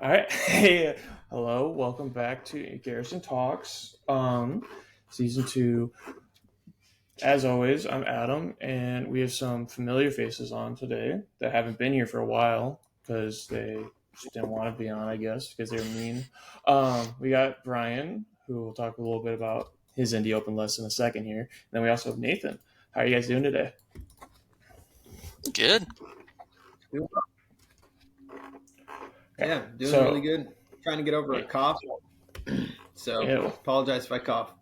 All right. Hey, hello. Welcome back to Garrison Talks, season 2. As always, I'm Adam, and we have some familiar faces on today that haven't been here for a while because they just didn't want to be on, I guess, because they were mean. We got Brian, who will talk a little bit about his Indy Open lesson in a second here. And then we also have Nathan. How are you guys doing today? Good. Yeah, doing So, really good. Trying to get over a cough, so yeah. apologize if I cough.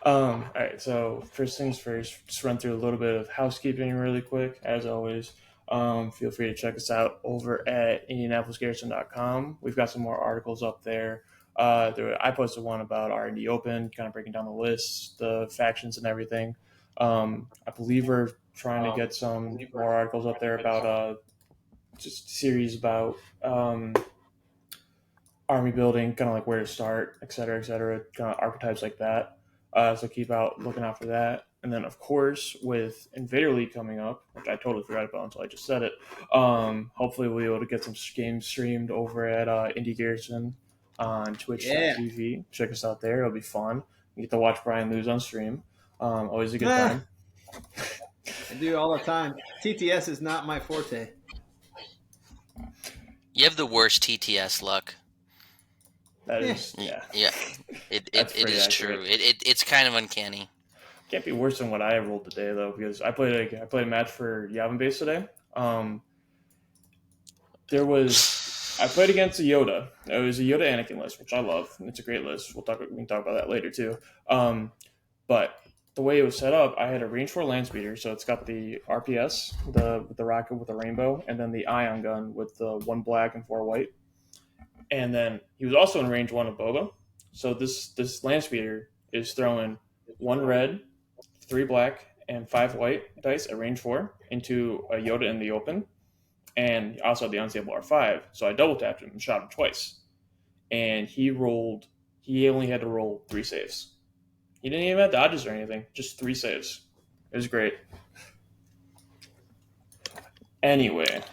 All right, so first things first, just run through a little bit of housekeeping really quick. As always, feel free to check us out over at indianapolisgarrison.com. We've got some more articles up there. I posted one about our Indy Open, kind of breaking down the lists, the factions, and everything. I believe we're trying to get some more articles up there about just series about army building, kind of like where to start, et cetera, kind of archetypes like that. So keep looking out for that. And then, of course, with Invader League coming up, which I totally forgot about until I just said it, hopefully we'll be able to get some games streamed over at Indy Garrison on Twitch.tv. Check us out there. It'll be fun. You get to watch Brian lose on stream. Always a good time. I do all the time. TTS is not my forte. You have the worst TTS luck. That is, yeah. Yeah, it is true. It's kind of uncanny. Can't be worse than what I rolled today though, because I played a match for Yavin Base today. I played against a Yoda. It was a Yoda Anakin list, which I love. It's a great list. We can talk about that later too. But the way it was set up, I had a range 4 land speeder, so it's got the RPS, the rocket with the rainbow, and then the ion gun with the 1 black and 4 white. And then he was also in range 1 of Boba. So this land speeder is throwing 1 red, 3 black, and 5 white dice at range 4 into a Yoda in the open. And he also had the unstable R5. So I double tapped him and shot him twice. And he only had to roll 3 saves. He didn't even have dodges or anything, just 3 saves. It was great. Anyway.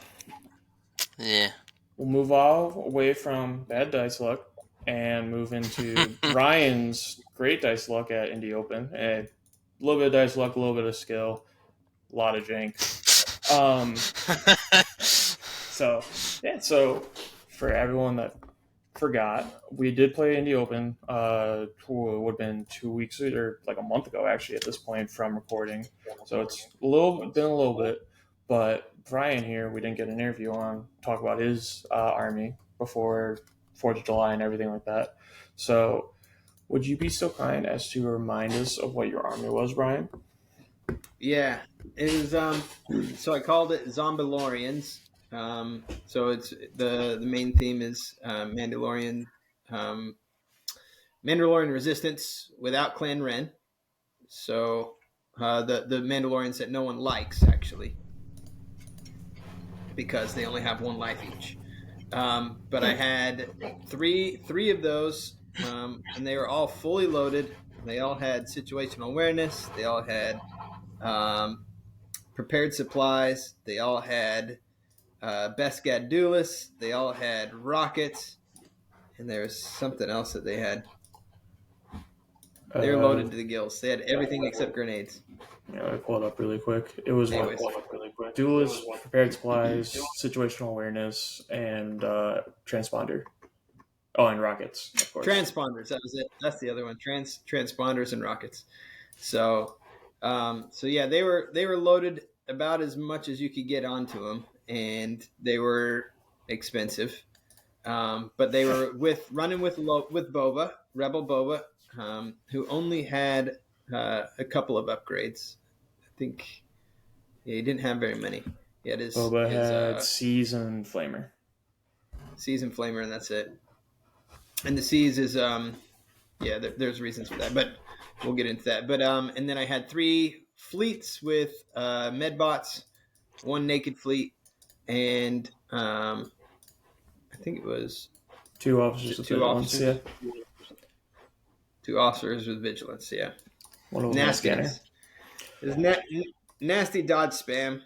Yeah. We'll move all away from bad dice luck and move into Brian's great dice luck at Indy Open. And a little bit of dice luck, a little bit of skill, a lot of jank. So for everyone that forgot, we did play Indy Open. It would have been 2 weeks or like a month ago, actually, at this point from recording. So it's been a little bit. But Brian here, we didn't get an interview on, talk about his army before 4th of July and everything like that. So would you be so kind as to remind us of what your army was, Brian? Yeah, it was. So I called it Zombalorians. So it's the main theme is Mandalorian resistance without Clan Ren. So the Mandalorians that no one likes actually, because they only have 1 life each. But I had three of those, and they were all fully loaded. They all had situational awareness. They all had prepared supplies. They all had Beskad duelists. They all had rockets, and there was something else that they had. They were loaded to the gills. They had everything except grenades. Yeah, I pull it up really quick. It was duelist, prepared supplies, situational awareness, and transponder. Oh, and rockets, of course. Transponders, that was it. That's the other one. Transponders and rockets. So yeah, they were loaded about as much as you could get onto them, and they were expensive. But they were running with Boba, Rebel Boba, who only had a couple of upgrades. I think he didn't have very many. He had Boba had Season Flamer. Season Flamer, and that's it. And the Seas is there's reasons for that, but we'll get into that. But and then I had 3 fleets with medbots, 1 naked fleet, and I think it was 2 officers with vigilance. Yeah. 2 officers with vigilance. Yeah. One of them scanner. There's nasty dodge spam.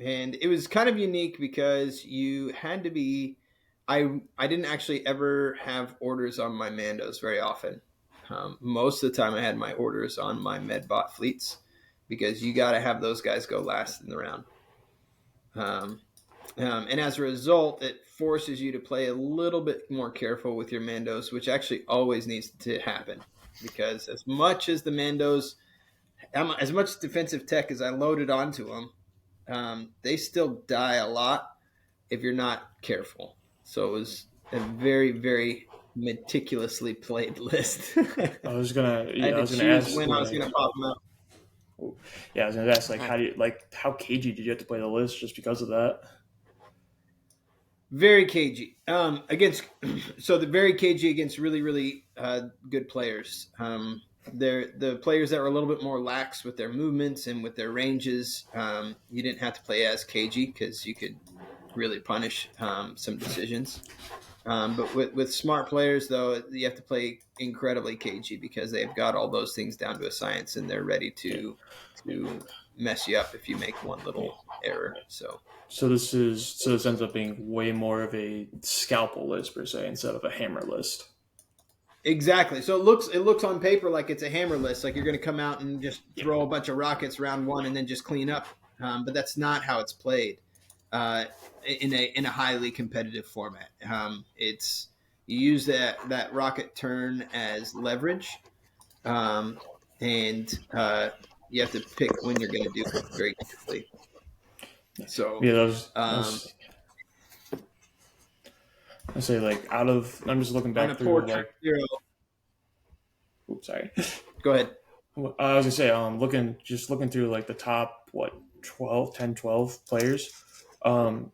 And it was kind of unique because you had to be. I didn't actually ever have orders on my Mandos very often. Most of the time, I had my orders on my Medbot fleets because you got to have those guys go last in the round. And as a result, it forces you to play a little bit more careful with your Mandos, which actually always needs to happen. Because as much as the Mandos, as much defensive tech as I loaded onto them, they still die a lot if you're not careful. So it was a very, very meticulously played list. I was gonna, I had yeah, I to was gonna choose ask, when I was going to pop them out. yeah, I was gonna ask, like, how cagey did you have to play the list just because of that? Very cagey against. So the very cagey against really, really good players. They're the players that were a little bit more lax with their movements and with their ranges. You didn't have to play as cagey because you could really punish some decisions. But with smart players, though, you have to play incredibly cagey because they've got all those things down to a science, and they're ready Yeah. to mess you up if you make one little error. So So this ends up being way more of a scalpel list per se instead of a hammer list. exactly. So it looks on paper like it's a hammer list, like you're going to come out and just throw a bunch of rockets round one and then just clean up. But that's not how it's played in a highly competitive format. It's you use that rocket turn as leverage, um, and you have to pick when you're going to do it very carefully. So Yeah, that was, that um, was I say like out of I'm just looking on a back poor through turn like zero, oops sorry. go ahead. I was gonna say looking through like the top 12, 10, 12 players. Um,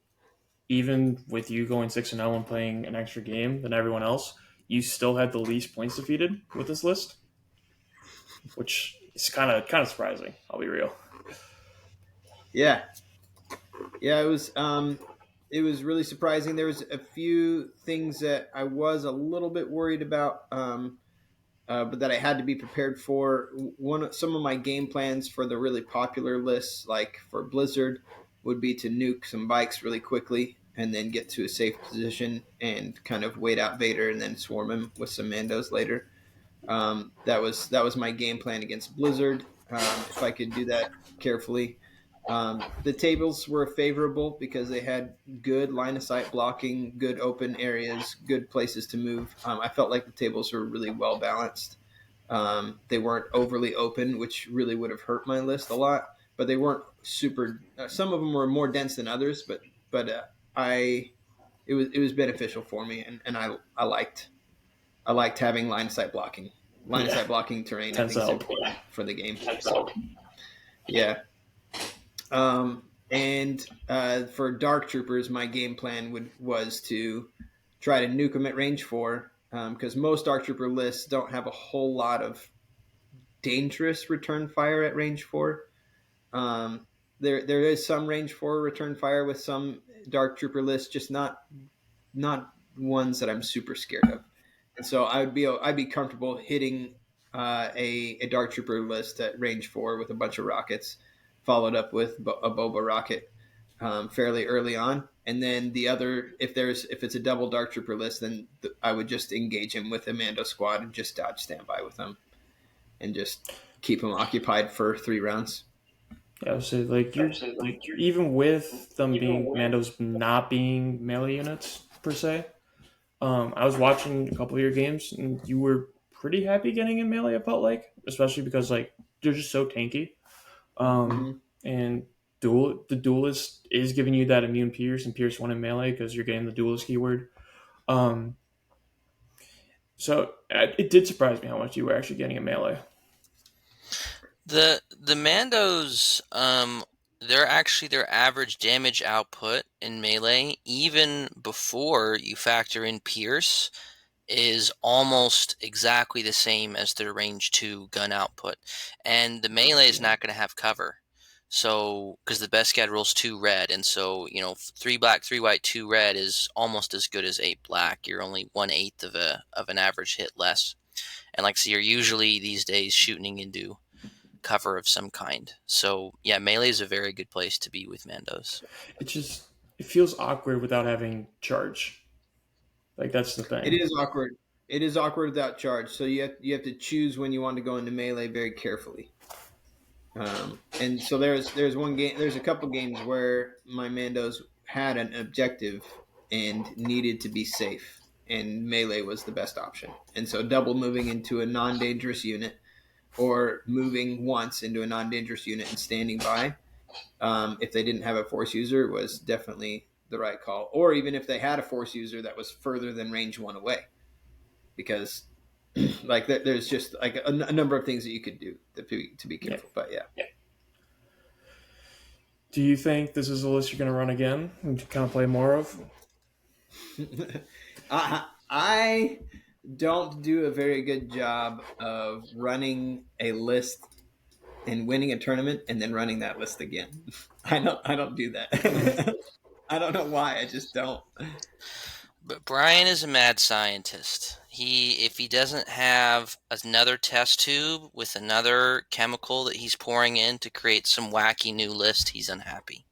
even with you going 6-0 and playing an extra game than everyone else, you still had the least points defeated with this list, which is kind of surprising. I'll be real. Yeah, yeah, it was really surprising. There was a few things that I was a little bit worried about, but that I had to be prepared for. Some of my game plans for the really popular lists, like for Blizzard, would be to nuke some bikes really quickly and then get to a safe position and kind of wait out Vader and then swarm him with some Mandos later. That was my game plan against Blizzard. If I could do that carefully, the tables were favorable because they had good line of sight blocking, good open areas, good places to move. I felt like the tables were really well balanced. They weren't overly open, which really would have hurt my list a lot. But they weren't super. Some of them were more dense than others, but I it was beneficial for me, and I liked having line of sight blocking. Line of Yeah, sight blocking terrain, I tends think, to is help. important for the game. So yeah. And for Dark Troopers, my game plan was to try to nuke them at range 4 because most Dark Trooper lists don't have a whole lot of dangerous return fire at range 4. There is some range 4 return fire with some Dark Trooper lists, just not ones that I'm super scared of. And so I'd be comfortable hitting a Dark Trooper list at range 4 with a bunch of rockets, followed up with a Boba rocket fairly early on, and then the other if it's a double Dark Trooper list, then I would just engage him with a Mando squad and just dodge standby with them and just keep him occupied for 3 rounds. Yeah, I would say like you're even with them being Mandos not being melee units per se. I was watching a couple of your games, and you were pretty happy getting in melee. I felt like, especially because like they're just so tanky. Mm-hmm. And the duelist is giving you that immune pierce and pierce one in melee because you're getting the duelist keyword. Um, so it did surprise me how much you were actually getting in melee. The Mandos, they're actually their average damage output in melee, even before you factor in Pierce, is almost exactly the same as their range 2 gun output. And the melee is not going to have cover. So, because the best guy rolls 2 red, and so, 3 black, 3 white, 2 red is almost as good as 8 black. You're only 1/8 of an average hit less. And like I say, you're usually these days shooting into cover of some kind. So yeah, melee is a very good place to be with Mandos. It feels awkward without having charge. Like that's the It thing. is awkward. It is awkward without charge. So you have to choose when you want to go into melee very carefully. And so there's one game. There's a couple games where my Mandos had an objective and needed to be safe, and melee was the best option. And so double moving into a non-dangerous unit, or moving once into a non-dangerous unit and standing by, if they didn't have a force user, was definitely the right call. Or even if they had a force user that was further than range one away, because like there's just like a number of things that you could do to be Yeah. careful. But yeah. Do you think this is a list you're going to run again and kind of play more of? I don't do a very good job of running a list and winning a tournament and then running that list again. I don't do that. I don't know why. I just don't. But Brian is a mad scientist. If he doesn't have another test tube with another chemical that he's pouring in to create some wacky new list, he's unhappy.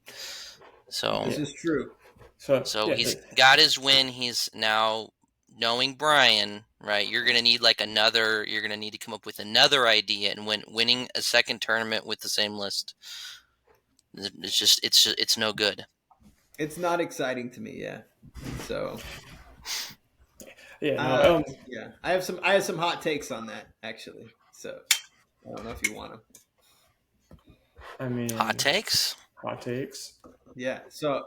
So This is true. So he's got his win. He's now knowing Brian, right? You're gonna need You're gonna need to come up with another idea, and winning a second tournament with the same list, it's no good. It's not exciting to me. Yeah. So. Yeah. No, Yeah. I have some hot takes on that actually. So I don't know if you want them. I mean, Hot takes. Hot takes. Yeah. So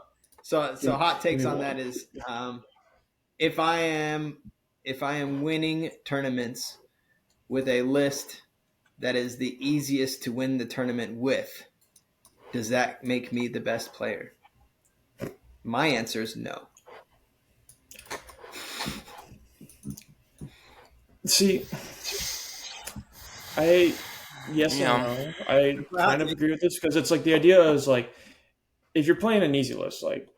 hot takes on that is if I am winning tournaments with a list that is the easiest to win the tournament with, does that make me the best player? My answer is no. See, yes and no. I kind of agree with this because it's like the idea is like if you're playing an easy list, like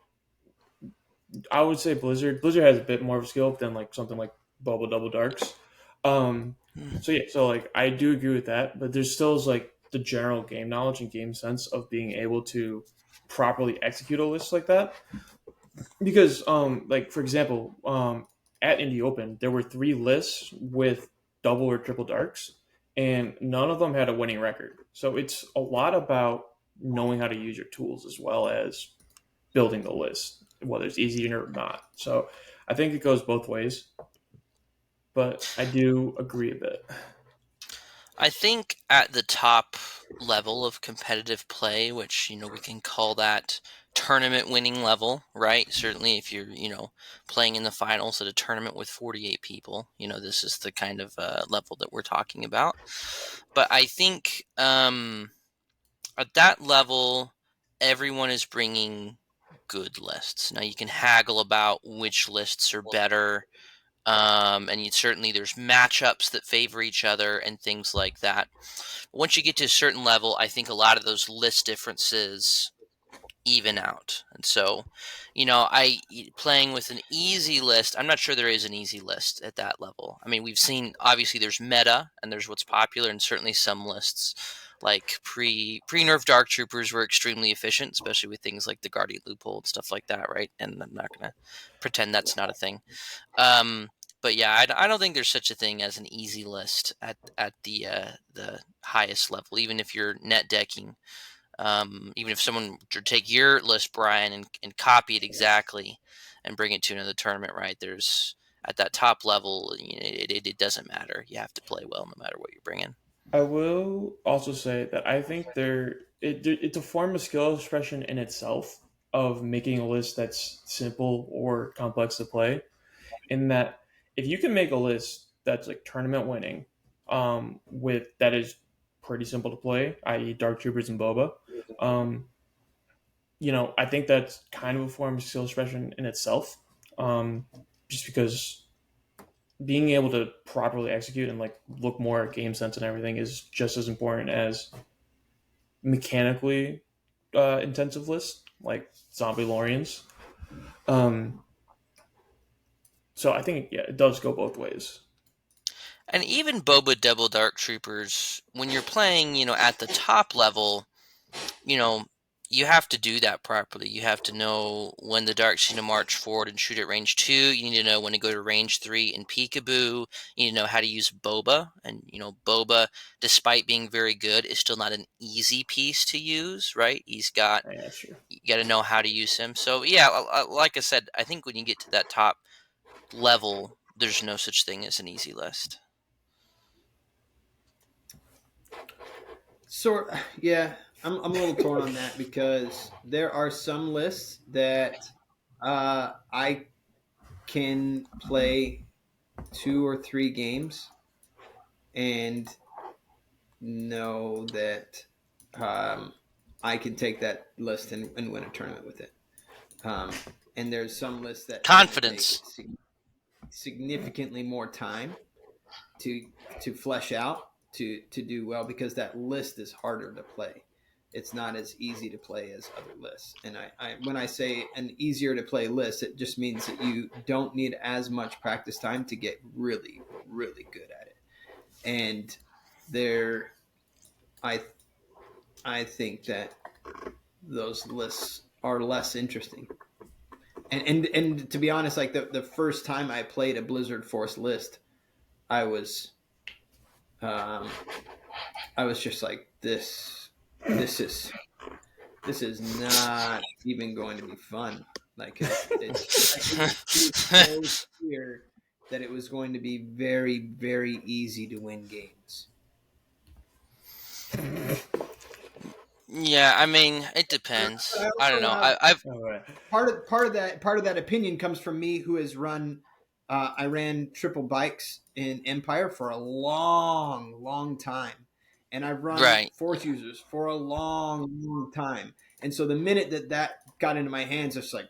I would say Blizzard has a bit more of a skill than like something like Bubble Double Darks. So like I do agree with that, but there's still like the general game knowledge and game sense of being able to properly execute a list like that. Because like for example, at Indy Open there were 3 lists with double or triple darks, and none of them had a winning record. So it's a lot about knowing how to use your tools as well as building the list, whether it's easy or not. So I think it goes both ways, but I do agree a bit. I think at the top level of competitive play, which we can call that tournament winning level, right? Certainly if you're playing in the finals at a tournament with 48 people, this is the kind of level that we're talking about. But I think at that level, everyone is bringing good lists. Now you can haggle about which lists are better, and certainly there's matchups that favor each other and things like that. Once you get to a certain level, I think a lot of those list differences even out. And so, playing with an easy list, I'm not sure there is an easy list at that level. I mean, we've seen, obviously there's meta and there's what's popular, and certainly some lists like pre-nerf Dark Troopers were extremely efficient, especially with things like the Guardian Loophole and stuff like that, right? And I'm not going to pretend that's not a thing. But yeah, I don't think there's such a thing as an easy list at the highest level, even if you're net decking. Even if someone to take your list, Brian, and copy it exactly and bring it to another tournament, right? There's at that top level, it doesn't matter. You have to play well no matter what you're bringing. I will also say that I think it's a form of skill expression in itself of making a list that's simple or complex to play. In that, if you can make a list that's like tournament winning, with that is pretty simple to play, i.e., Dark Troopers and Boba, I think that's kind of a form of skill expression in itself. Just because being able to properly execute and like look more at game sense and everything is just as important as mechanically intensive lists like Zombie Lorians. So I think it does go both ways. And even Boba Double Dark Troopers, when you're playing, at the top level, you know, you have to do that properly. You have to know when the Dark's going to march forward and shoot at range 2. You need to know when to go to range 3 in Peekaboo. You need to know how to use Boba. And, Boba, despite being very good, is still not an easy piece to use, right? You got to know how to use him. So, yeah, like I said, I think when you get to that top level, there's no such thing as an easy list. Yeah, I'm a little torn on that because there are some lists that I can play 2 or 3 games and know that I can take that list and win a tournament with it. And there's some lists that are going to take Confidence. significantly more time to flesh out to do well because that list is harder to play. It's not as easy to play as other lists. And when I say an easier to play list, it just means that you don't need as much practice time to get really, really good at it. And there, I think that those lists are less interesting. And to be honest, like the first time I played a Blizzard Force list, I was just like this is not even going to be fun. Like it was so clear that it was going to be very, very easy to win games. Yeah, I mean, it depends. I don't know. I've part of that opinion comes from me, who has run. I ran triple bikes in Empire for a long time, and I've run Force users for a long time. And so the minute that got into my hands, it's like,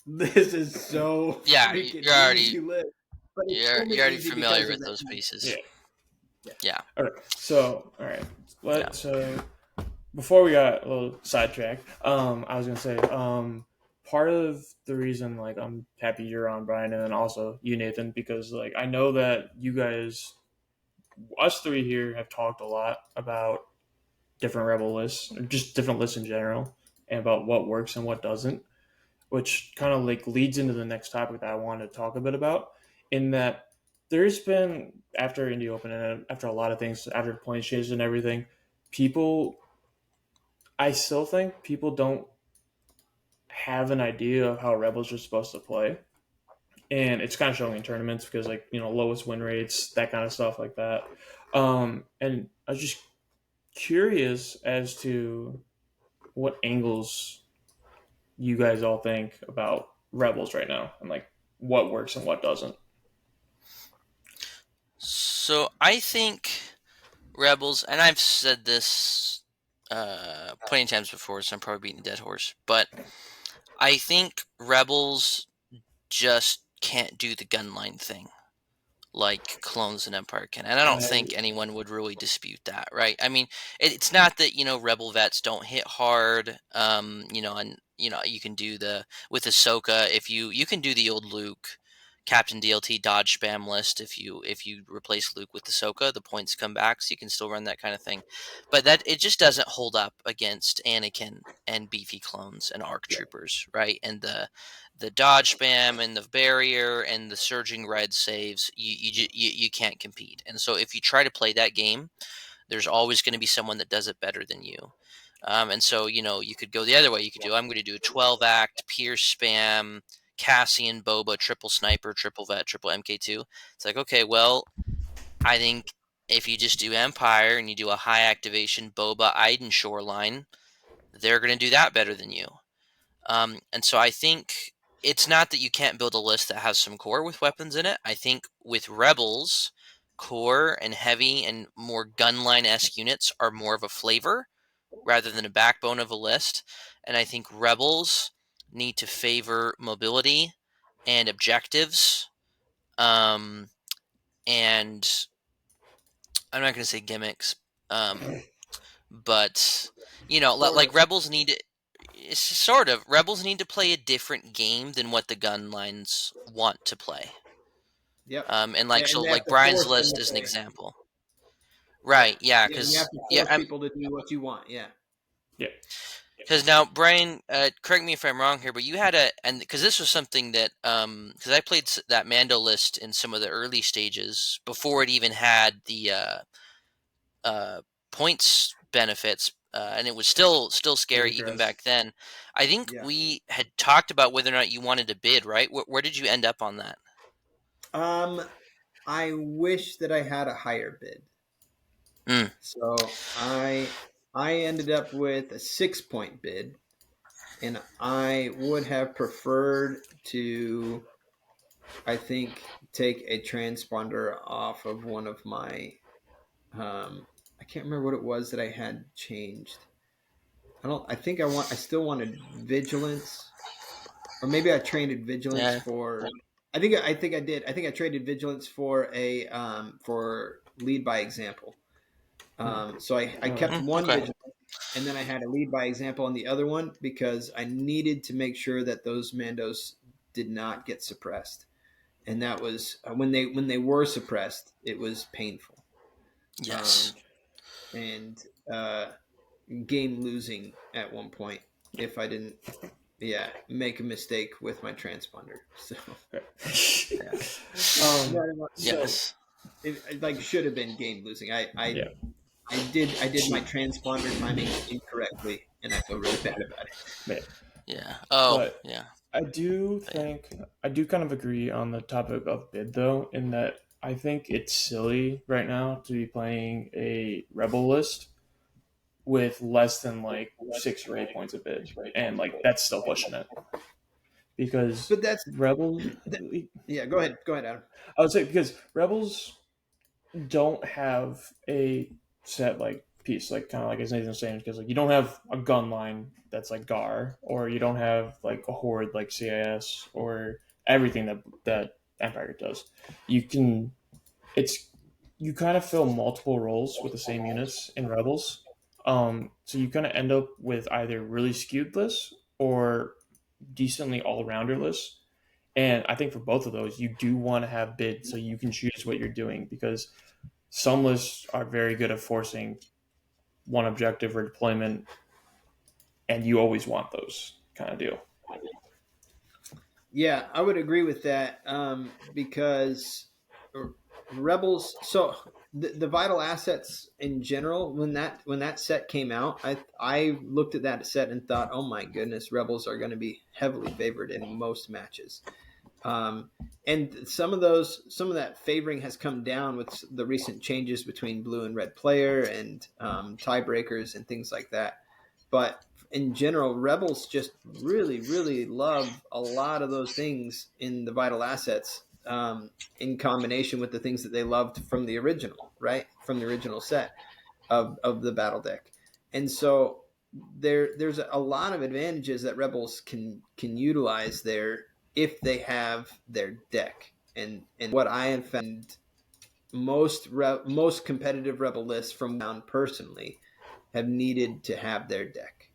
this is so you're already but you're already familiar with those pieces. Yeah. All right. So before we got a little sidetracked, I was gonna say, part of the reason like I'm happy you're on, Brian, and then also you, Nathan, because like I know that you guys, us three here, have talked a lot about different rebel lists, or just different lists in general, and about what works and what doesn't, which kind of like leads into the next topic that I wanted to talk a bit about. In that there's been, after Indy Open and after a lot of things, after point changes and everything, I still think people don't have an idea of how rebels are supposed to play, and it's kind of showing in tournaments because like lowest win rates, that kind of stuff like that. And I was just curious as to what angles you guys all think about rebels right now, and like what works and what doesn't. So I think rebels, and I've said this plenty of times before, so I'm probably beating a dead horse, but I think rebels just can't do the gunline thing like clones and Empire can. And I don't think anyone would really dispute that, right? I mean, it's not that, rebel vets don't hit hard, and, you can do with Ahsoka, if you can do the old Luke Captain DLT dodge spam list. If you replace Luke with Ahsoka, the points come back, so you can still run that kind of thing. But that it just doesn't hold up against Anakin and beefy clones and ARC troopers, right? And the dodge spam and the barrier and the surging red saves, you can't compete. And so if you try to play that game, there's always going to be someone that does it better than you. And so, you could go the other way. You could I'm going to do a 12-act, Pierce spam, Cassian, Boba, triple sniper, triple vet, triple MK2. It's like, okay, well, I think if you just do Empire and you do a high activation Boba, Iden shoreline, they're going to do that better than you. And so I think it's not that you can't build a list that has some core with weapons in it. I think with rebels, core and heavy and more gunline-esque units are more of a flavor rather than a backbone of a list. And I think rebels need to favor mobility and objectives. And I'm not going to say gimmicks, but like rebels need to. It's sort of rebels need to play a different game than what the gun lines want to play. Yep. And like, so And they have like to Brian's force them list to is an play. example. Yeah. Right. Yeah. Yeah, and you have Because to yeah, force people to do what you want. Yeah. Yeah. because now Brian, correct me if I'm wrong here, but you had and because this was something that because I played that Mando list in some of the early stages before it even had the uh, points benefits, and it was still scary even Ludicrous. back then. I think Yeah. we had talked about whether or not you wanted to bid, right? Where did you end up on that? Um, I wish that I had a higher bid. Mm, So I ended up with a 6 point bid, and I would have preferred to, I think, take a transponder off of one of my. I can't remember what it was that I had changed. I don't. I think I want. I still wanted vigilance, or maybe I traded vigilance yeah. for. I think I did. I think I traded vigilance for a for lead by example. So I kept one Okay. vigilance, and then I had a lead by example on the other one because I needed to make sure that those Mandos did not get suppressed, and that was when they were suppressed, it was painful. Yes. Um, and game losing at one point if I didn't, yeah, make a mistake with my transponder. So yeah, um. so Yes. it like should have been game losing. Yeah. I did my transponder timing incorrectly, and I feel really bad about it. Man. Yeah. Oh, But yeah. Yeah. I do kind of agree on the topic of bid though, in that I think it's silly right now to be playing a rebel list with less than like 6 or 8 points of bid, and like that's still pushing it because But that's rebel. that, yeah. Go ahead, Adam. I would say because rebels don't have a set like piece, like kind of like as Nathan was saying, because like you don't have a gun line that's like Gar, or you don't have like a horde like CIS, or everything that Empire does. You can it's you kind of fill multiple roles with the same units in Rebels. So you kind of end up with either really skewed lists or decently all rounder lists. And I think for both of those, you do want to have bids so you can choose what you're doing, because some lists are very good at forcing one objective or deployment, and you always want those kind of deal. Yeah, I would agree with that because rebels. So the vital assets in general, when that set came out, I looked at that set and thought, oh my goodness, rebels are going to be heavily favored in most matches. Um, and some of that favoring has come down with the recent changes between blue and red player and tiebreakers and things like that. But in general, rebels just really, really love a lot of those things in the vital assets, in combination with the things that they loved from the original, right? From the original set of the battle deck. And so there's a lot of advantages that rebels can utilize there if they have their deck. And what I have found, most competitive rebel lists from down personally have needed to have their deck.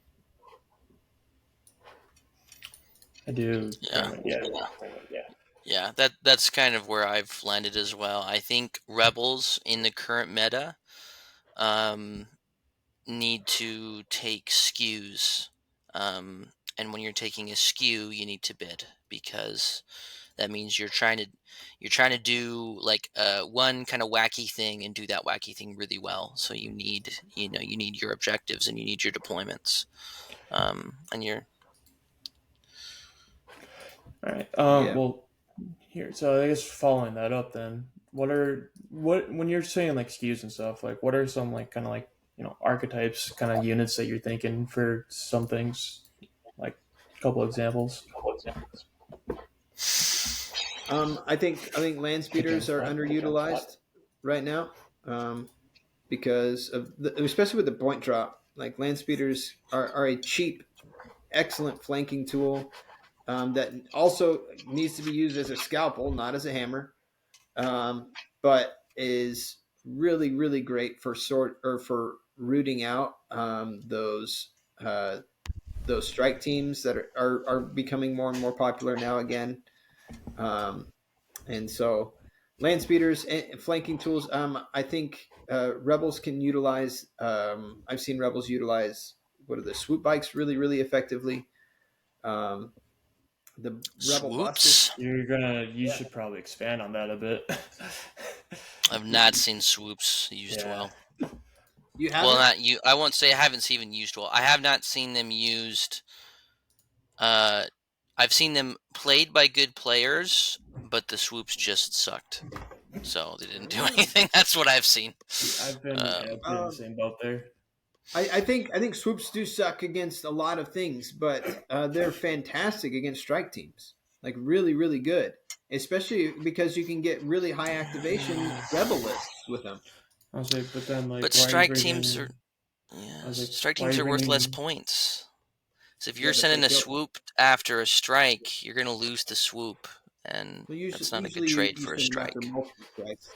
I do Yeah. kind of yeah. Yeah. That's kind of where I've landed as well. I think rebels in the current meta um, need to take skews. Um, and when you're taking a skew, you need to bid because that means you're trying to do like one kind of wacky thing and do that wacky thing really well. So you need your objectives and you need your deployments. And you're All right. Yeah. Well, here. So I guess following that up, then, what when you're saying like skews and stuff, like what are some like kind of like archetypes, kind of units that you're thinking for some things, like a couple examples. I think land speeders are underutilized right now, because especially with the point drop. Like land speeders are a cheap, excellent flanking tool, that also needs to be used as a scalpel, not as a hammer, but is really, really great for for rooting out those strike teams that are becoming more and more popular now again. Um, and so land speeders and flanking tools. I think rebels can utilize. I've seen rebels utilize what are the swoop bikes really effectively. Um, the rebel busters. Swoops? You Yeah. should probably expand on that a bit. I've not seen swoops used Yeah. well. You Well, haven't? not you. I won't say I haven't seen them used well. I have not seen them used. Uh, I've seen them played by good players, but the swoops just sucked. So they didn't do anything. That's what I've seen. I've been Um, in the same boat there. I think swoops do suck against a lot of things, but they're fantastic against strike teams. Like really good, especially because you can get really high activation rebel lists with them. I was like, but then like, but why are you strike teams bringing? are I was like, strike why are teams you are worth less bringing? points. So if Yeah, you're but they sending a kill. swoop after a strike, you're gonna lose the swoop, and Well, that's not a good usually trade you for a send them after strike. multiple strikes,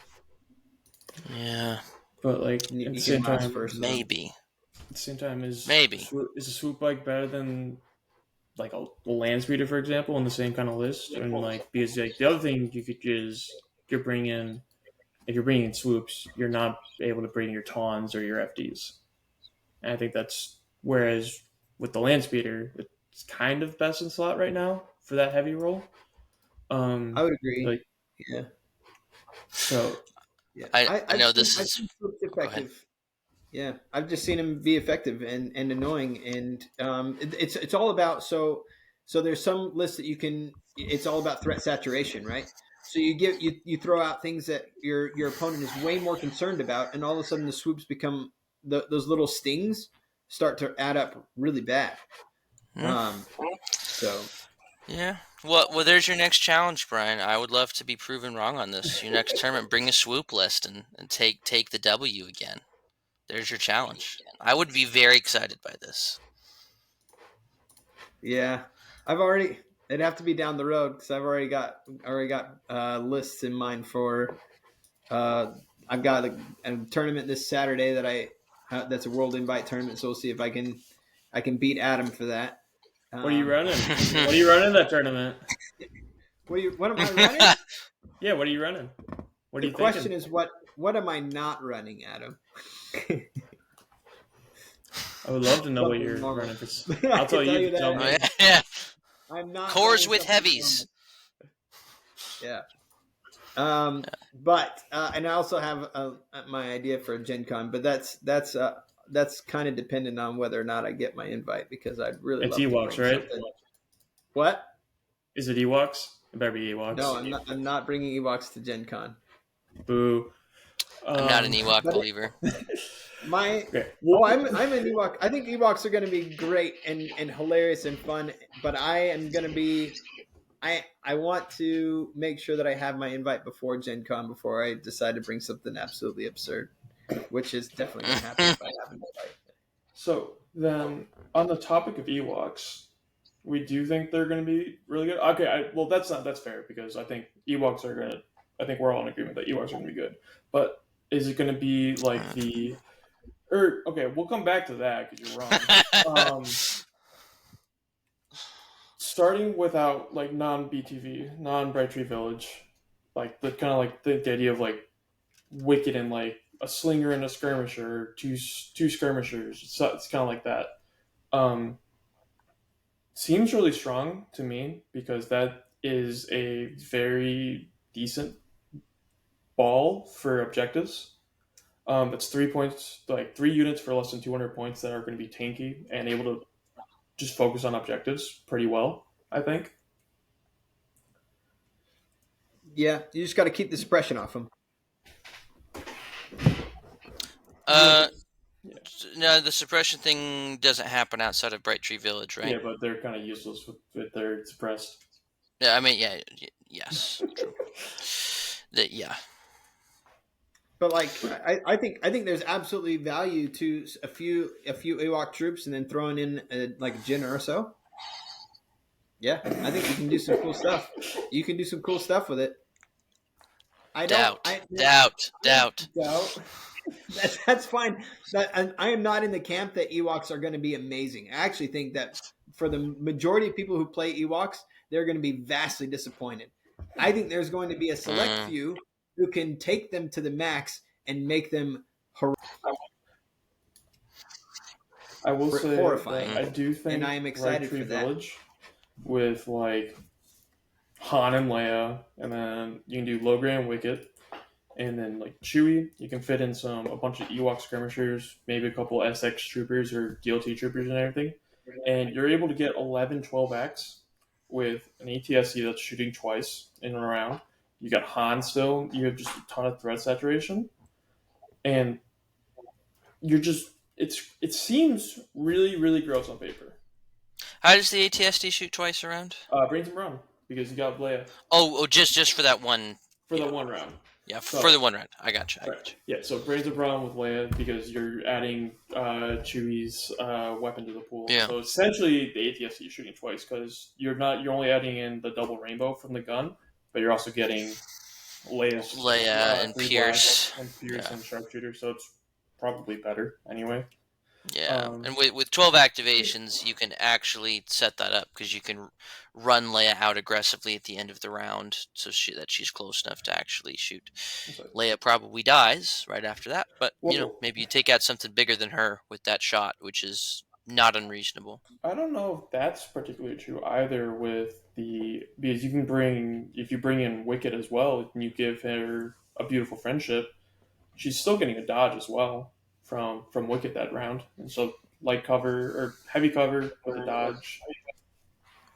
Yeah, But like and at the you same can mouse time, first. maybe, maybe. is a swoop bike better than like a land speeder, for example, in the same kind of list? And like because like the other thing you could is you're bringing if you're bringing in swoops, you're not able to bring your tawns or your FDs. And I think that's whereas with the land speeder, it's kind of best in slot right now for that heavy roll. I would agree. Like Yeah, so, yeah. I know this I've is. seen swoops Oh, go ahead. effective. Yeah, I've just seen him be effective and annoying, and it's all about so there's some lists that you can. It's all about threat saturation, right? So you throw out things that your opponent is way more concerned about, and all of a sudden the swoops become those little stings start to add up really bad. Hmm? So Yeah. Well, there's your next challenge, Brian. I would love to be proven wrong on this. Your next tournament, bring a swoop list and take the W again. There's your challenge. I would be very excited by this. yeah, I've already. It'd have to be down the road because I've already got lists in mind for Uh, I've got a tournament this Saturday that that's a world invite tournament. So we'll see if I can beat Adam for that. what are you running? What are And you running that tournament? what am I running? Yeah, what are you running? What are The you question thinking? is what am I not running, Adam? I would love to know what Something you're normal. running. I I'll can tell you tell if you you tell that. me. Yeah. I'm not Cores running with something heavies. normal. Yeah. But and I also have my idea for a Gen Con, but that's kind of dependent on whether or not I get my invite because I'd really It's love to Ewoks, bring right? something. What? Is it Ewoks? It better be Ewoks. No, I'm not bringing Ewoks to Gen Con. Boo. I'm not an Ewok But believer. my Okay. I'm an Ewok. I think Ewoks are going to be great and hilarious and fun. But I am going to be. I want to make sure that I have my invite before Gen Con before I decide to bring something absolutely absurd, which is definitely going to happen if I have an invite. So then, on the topic of Ewoks, we do think they're going to be really good. Okay, well that's fair because I think Ewoks are going to. I think we're all in agreement that Ewoks are going to be good. But is it going to be like the? Or okay, we'll come back to that because you're wrong. Starting without like non BTV, non Bright Tree Village, like the kind of like the idea of like Wicked and like a slinger and a skirmisher, two skirmishers. It's kind of like that. Um, Seems really strong to me because that is a very decent ball for objectives. It's 3 points, like 3 units for less than 200 points that are going to be tanky and able to just focus on objectives pretty well, I think. Yeah, you just got to keep the suppression off them. Uh, Yeah. no, the suppression thing doesn't happen outside of Bright Tree Village, right? Yeah, but they're kind of useless with their suppressed. Yeah, I mean, yeah, yes, true. Yeah. But like, I think there's absolutely value to a few Ewok troops and then throwing in like a Jin Urso. Yeah, I think you can do some cool stuff. You can do some cool stuff with it. Doubt. That's fine. I am not in the camp that Ewoks are going to be amazing. I actually think that for the majority of people who play Ewoks, they're going to be vastly disappointed. I think there's going to be a select few who can take them to the max and make them I will say horrifying. that I do And think I am Right excited Tree for that. Village with like Han and Leia, and then you can do Logray and Wicket, and then like Chewie. You can fit in a bunch of Ewok skirmishers, maybe a couple SX troopers or DLT troopers and everything, and you're able to get 11, 12x with an ATSC that's shooting twice in and around. You got Han still. You have just a ton of threat saturation, and you're just it seems really really gross on paper. How does the ATSD shoot twice around? Brains and Brown because you got Leia Just for that one. for the one round. Yeah, So, for the one round. I got you. Right. Yeah, so Brains of Brawn with Leia because you're adding Chewie's weapon to the pool. Yeah. So essentially, the ATSC you're shooting twice because you're only adding in the double rainbow from the gun, but you're also getting Leia's Leia and free Pierce. blast and Pierce and sharpshooter. So it's probably better anyway. Yeah, and with 12 activations, you can actually set that up because you can run Leia out aggressively at the end of the round, so that she's close enough to actually shoot. Leia probably dies right after that, but maybe you take out something bigger than her with that shot, which is not unreasonable. I don't know if that's particularly true either because if you bring in Wicket as well and you give her a beautiful friendship, she's still getting a dodge as well from Wicket that round, and so light cover or heavy cover with a dodge.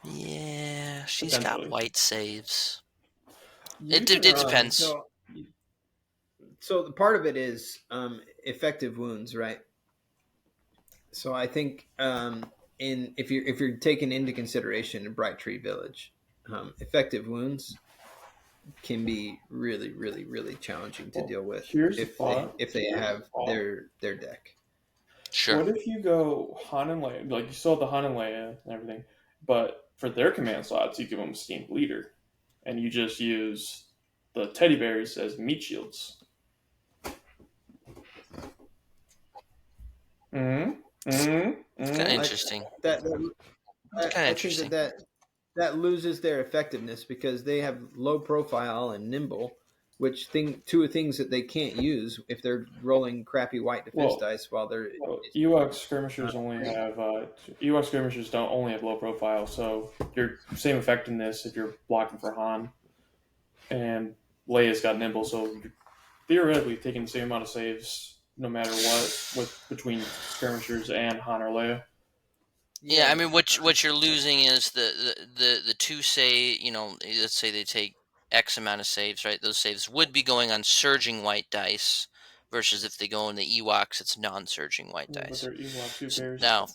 Yeah, she's got white saves. It can, depends. So the part of it is effective wounds, right? So I think if you're taking into consideration a Bright Tree Village, effective wounds can be really, really, really challenging to deal with if they have their deck. Sure. What if you go Han and Leia, like you still have the Han and Leia and everything, but for their command slots you give them Steamed Leader, and you just use the teddy bears as meat shields? Kind of interesting. I think that loses their effectiveness because they have low profile and nimble, two things that they can't use if they're rolling crappy white defense dice while they're. Ewok skirmishers don't only have low profile, so your same effectiveness if you're blocking for Han, and Leia's got nimble, so you're theoretically taking the same amount of saves no matter what between skirmishers and Han or Leia. Yeah, I mean, what you're losing is the two let's say they take X amount of saves, right? Those saves would be going on surging white dice, versus if they go in the Ewoks, it's non-surging white dice. But they're Ewok bears. Now,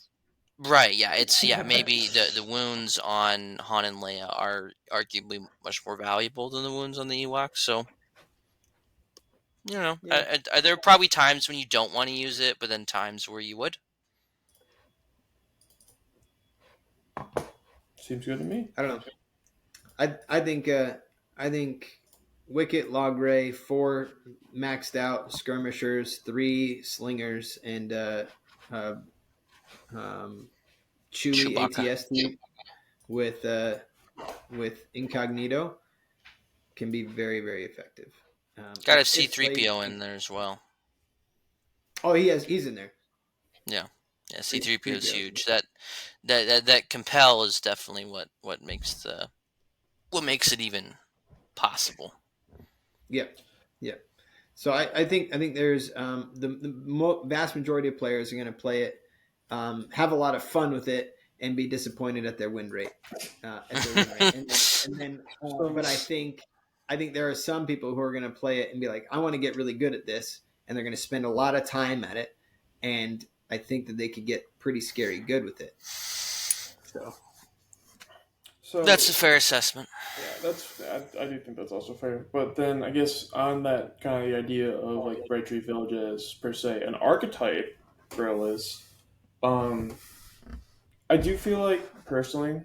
right? Yeah, maybe the wounds on Han and Leia are arguably much more valuable than the wounds on the Ewoks. So, are there probably times when you don't want to use it, but then times where you would? Seems good to me. I don't know. I think Wicket, Logray, 4 maxed out skirmishers, 3 slingers, and Chewie ATSD with Incognito can be very, very effective. Got a C3PO in there as well. Oh, he's in there. Yeah, C3PO is huge. That compel is definitely what makes it even possible. Yep. So I think there's the vast majority of players are going to play it, have a lot of fun with it, and be disappointed at their win rate. But I think there are some people who are going to play it and be like, I want to get really good at this, and they're going to spend a lot of time at it, and I think that they could get pretty scary good with it. So that's a fair assessment. Yeah, I do think that's also fair. But then I guess on that kind of the idea of like Bright Tree Village as per se an archetype for a list, I do feel like personally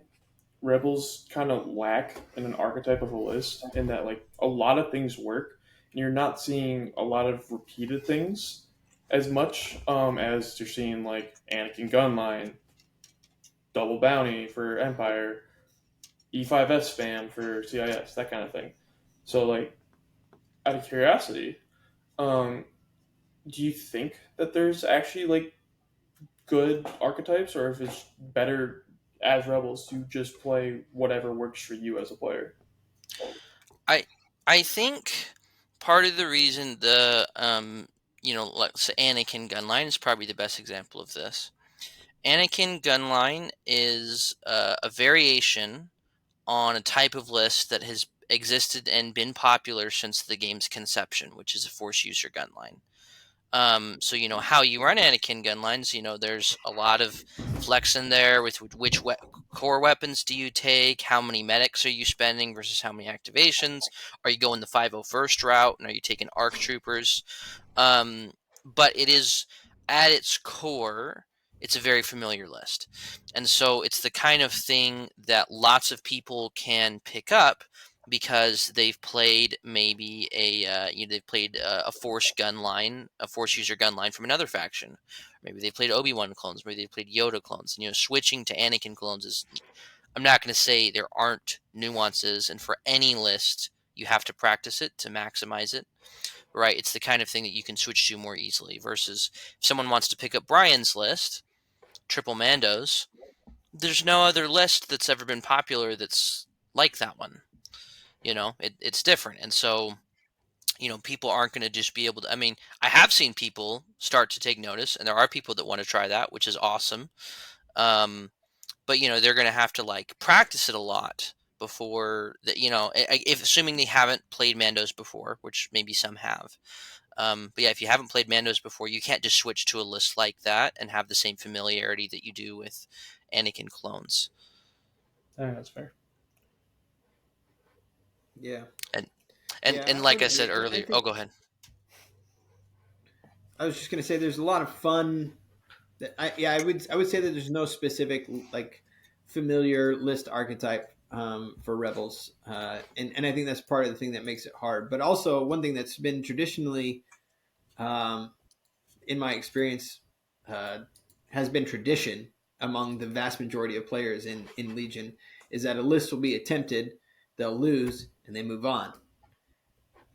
Rebels kind of lack in an archetype of a list in that like a lot of things work and you're not seeing a lot of repeated things as much as you're seeing like Anakin Gunline, Double Bounty for Empire, E5S spam for CIS, that kind of thing. So like out of curiosity, um, do you think that there's actually like good archetypes, or if it's better as rebels to just play whatever works for you as a player? I I think part of the reason the let's say Anakin Gunline is probably the best example of this. Anakin Gunline is a variation on a type of list that has existed and been popular since the game's conception, which is a force user gunline. So how you run Anakin gunlines. There's a lot of flex in there with which core weapons do you take, how many medics are you spending versus how many activations. Are you going the 501st route, and are you taking arc troopers? But it is, at its core, it's a very familiar list, and so it's the kind of thing that lots of people can pick up because they've played maybe they've played a force gun line, a force user gun line from another faction. Maybe they played Obi-Wan clones. Maybe they played Yoda clones. And, switching to Anakin clones is. I'm not going to say there aren't nuances, and for any list, you have to practice it to maximize it. Right? It's the kind of thing that you can switch to more easily. Versus if someone wants to pick up Brian's list, triple Mandos, there's no other list that's ever been popular that's like that one. It's different, and so people aren't going to just be able to. I mean, I have seen people start to take notice, and there are people that want to try that, which is awesome. um, but they're going to have to like practice it a lot before that. If assuming they haven't played Mandos before, which maybe some have. But yeah, if you haven't played Mandos before, you can't just switch to a list like that and have the same familiarity that you do with Anakin clones. I think that's fair. Yeah. And Yeah, I like would I said agree. I earlier, oh, think go ahead. I was just going to say there's a lot of fun. I would say that there's no specific like familiar list archetype for rebels, and I think that's part of the thing that makes it hard. But also one thing that's been traditionally, um, in my experience, uh, has been tradition among the vast majority of players in Legion is that a list will be attempted, they'll lose, and they move on.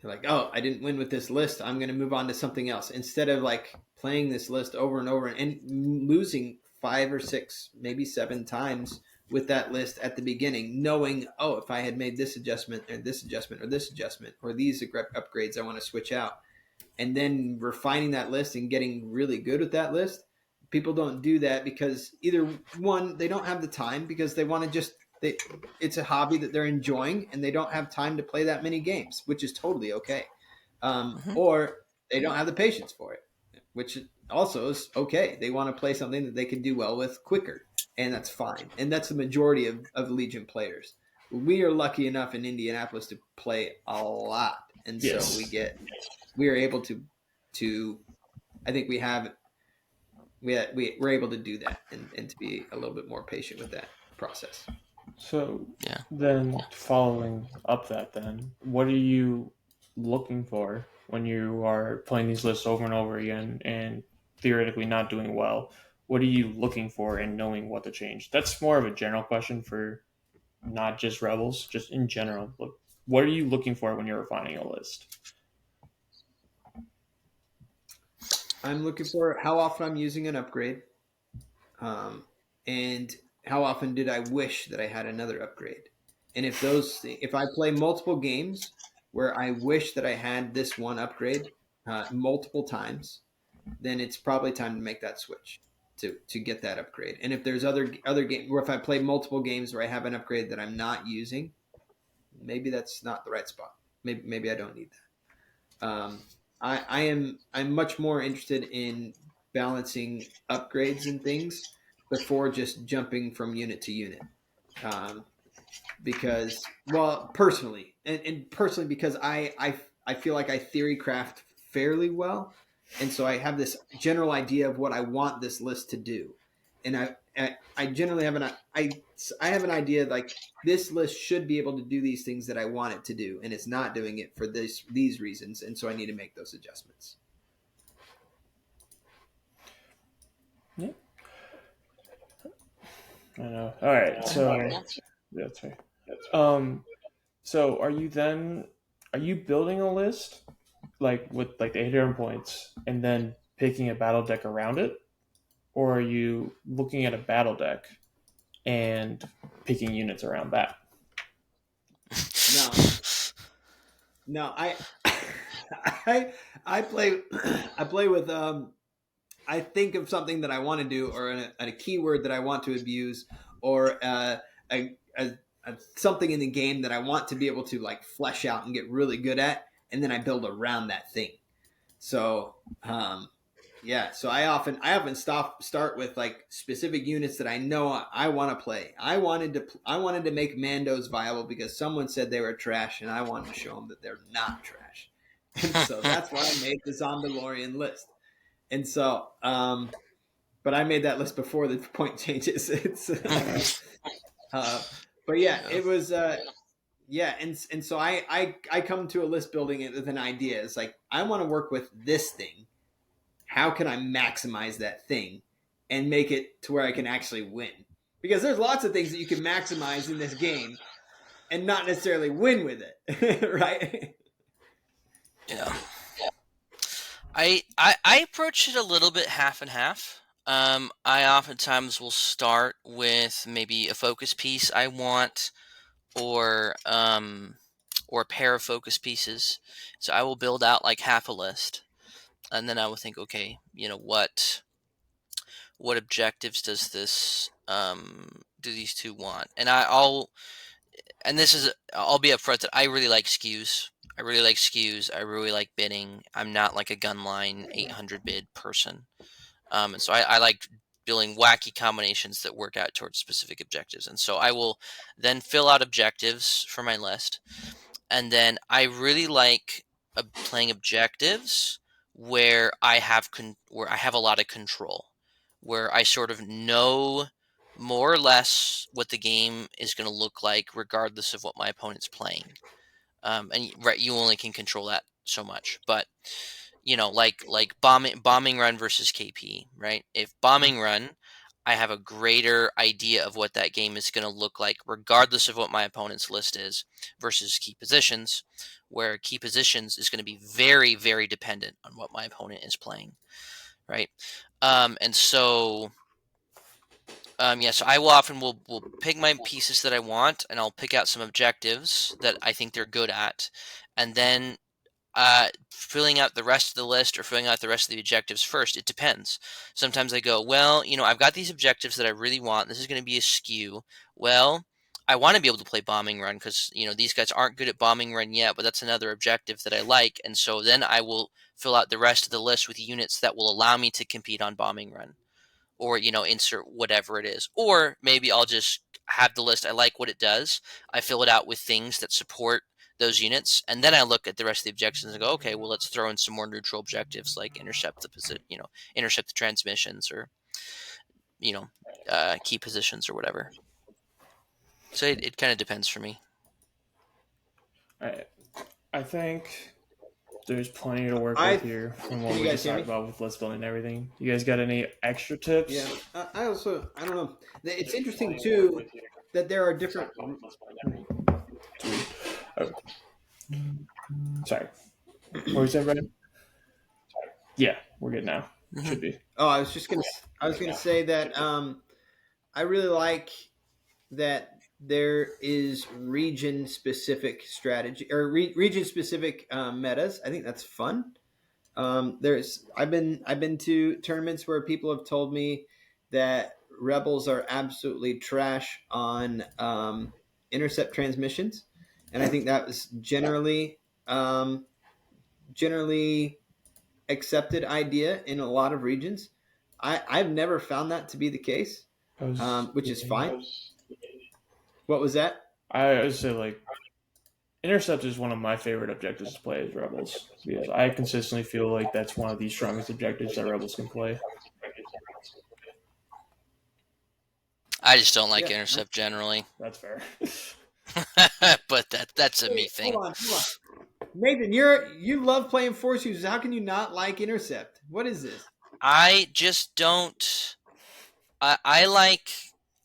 They're like, oh, I didn't win with this list. I'm going to move on to something else. Instead of like playing this list over and over and losing 5 or 6, maybe 7 times with that list at the beginning, knowing, oh, if I had made this adjustment or this adjustment or this adjustment or these upgrades I want to switch out, and then refining that list and getting really good with that list. People don't do that because either one, they don't have the time because they want to just it's a hobby that they're enjoying and they don't have time to play that many games, which is totally okay. Hmm. Or they don't have the patience for it, which also is okay. They want to play something that they can do well with quicker, and that's fine. And that's the majority of Legion players. We are lucky enough in Indianapolis to play a lot, and so Yes. we are able to I think we're able to do that and to be a little bit more patient with that process. So Yeah. then, following up that, then what are you looking for when you are playing these lists over and over again and theoretically not doing well? What are you looking for in knowing what to change? That's more of a general question for not just rebels, just in general. Look, what are you looking for when you're refining a list? I'm looking for how often I'm using an upgrade, um, and how often did I wish that I had another upgrade. And if I play multiple games where I wish that I had this one upgrade multiple times, then it's probably time to make that switch to get that upgrade. And if there's other games, or if I play multiple games where I have an upgrade that I'm not using, maybe that's not the right spot. Maybe I don't need that. I'm much more interested in balancing upgrades and things before just jumping from unit to unit. Um, because well, personally, and personally because I feel like I theory craft fairly well, and so I have this general idea of what I want this list to do, and I generally have I have an idea like this list should be able to do these things that I want it to do, and it's not doing it for these reasons, and so I need to make those adjustments. Yeah, I know. All right, so that's fair. Um, so are you then are you building a list like with like the 800 points and then picking a battle deck around it, or are you looking at a battle deck and picking units around that? No, no, I I play I play with I think of something that I want to do, or a keyword that I want to abuse, or something in the game that I want to be able to like flesh out and get really good at, and then I build around that thing. So yeah, so I often start with like specific units that I know I want to play. I wanted to make Mandos viable because someone said they were trash, and I wanted to show them that they're not trash. And so that's why I made the Zombalorian list. And so, but I made that list before the point changes. It's, but yeah, Yeah. it was, yeah. And so I come to a list building it with an idea. It's like, I want to work with this thing. How can I maximize that thing and make it to where I can actually win? Because there's lots of things that you can maximize in this game and not necessarily win with it. Right. Yeah. I approach it a little bit half and half. I oftentimes will start with maybe a focus piece I want, or a pair of focus pieces. So I will build out like half a list, and then I will think, okay, what objectives does this do these two want? And I'll be upfront that I really like skews. I really like skews. I really like bidding. I'm not like a gunline 800 bid person. And so I like building wacky combinations that work out towards specific objectives. And so I will then fill out objectives for my list. And then I really like playing objectives where where I have a lot of control, where I sort of know more or less what the game is going to look like, regardless of what my opponent's playing. And right, you only can control that so much, but like bombing run versus KP, right? If bombing run, I have a greater idea of what that game is going to look like, regardless of what my opponent's list is, versus key positions, where key positions is going to be very, very dependent on what my opponent is playing, right? And so, yeah, so I will often will pick my pieces that I want, and I'll pick out some objectives that I think they're good at, and then filling out the rest of the list or filling out the rest of the objectives first. It depends. Sometimes I go, well, I've got these objectives that I really want. This is going to be a skew. Well, I want to be able to play bombing run because, these guys aren't good at bombing run yet, but that's another objective that I like. And so then I will fill out the rest of the list with units that will allow me to compete on bombing run, or, insert whatever it is. Or maybe I'll just have the list. I like what it does. I fill it out with things that support those units, and then I look at the rest of the objectives and go, okay, well, let's throw in some more neutral objectives like intercept the transmissions, or key positions or whatever. So it kind of depends for me. I think there's plenty to work I with here from what Can you we guys just hear talked me? about with list building and everything. You guys got any extra tips? Yeah. I also, I don't know. It's interesting too that there are different. Oh, sorry. What was that, Brandon? Yeah, we're good now. Mhm. Should be. Oh, I was gonna say that I really like that there is region specific strategy, or region specific metas. I think that's fun. I've been to tournaments where people have told me that rebels are absolutely trash on intercept transmissions, and I think that was generally accepted idea in a lot of regions. I've never found that to be the case, which is fine. What was that? I would say like intercept is one of my favorite objectives to play as rebels because I consistently feel like that's one of the strongest objectives that rebels can play. I just don't like Yeah, intercept generally. That's fair. But that's a me Wait, thing. hold on. Nathan, you love playing force users. How can you not like intercept? What is this? I just don't. I like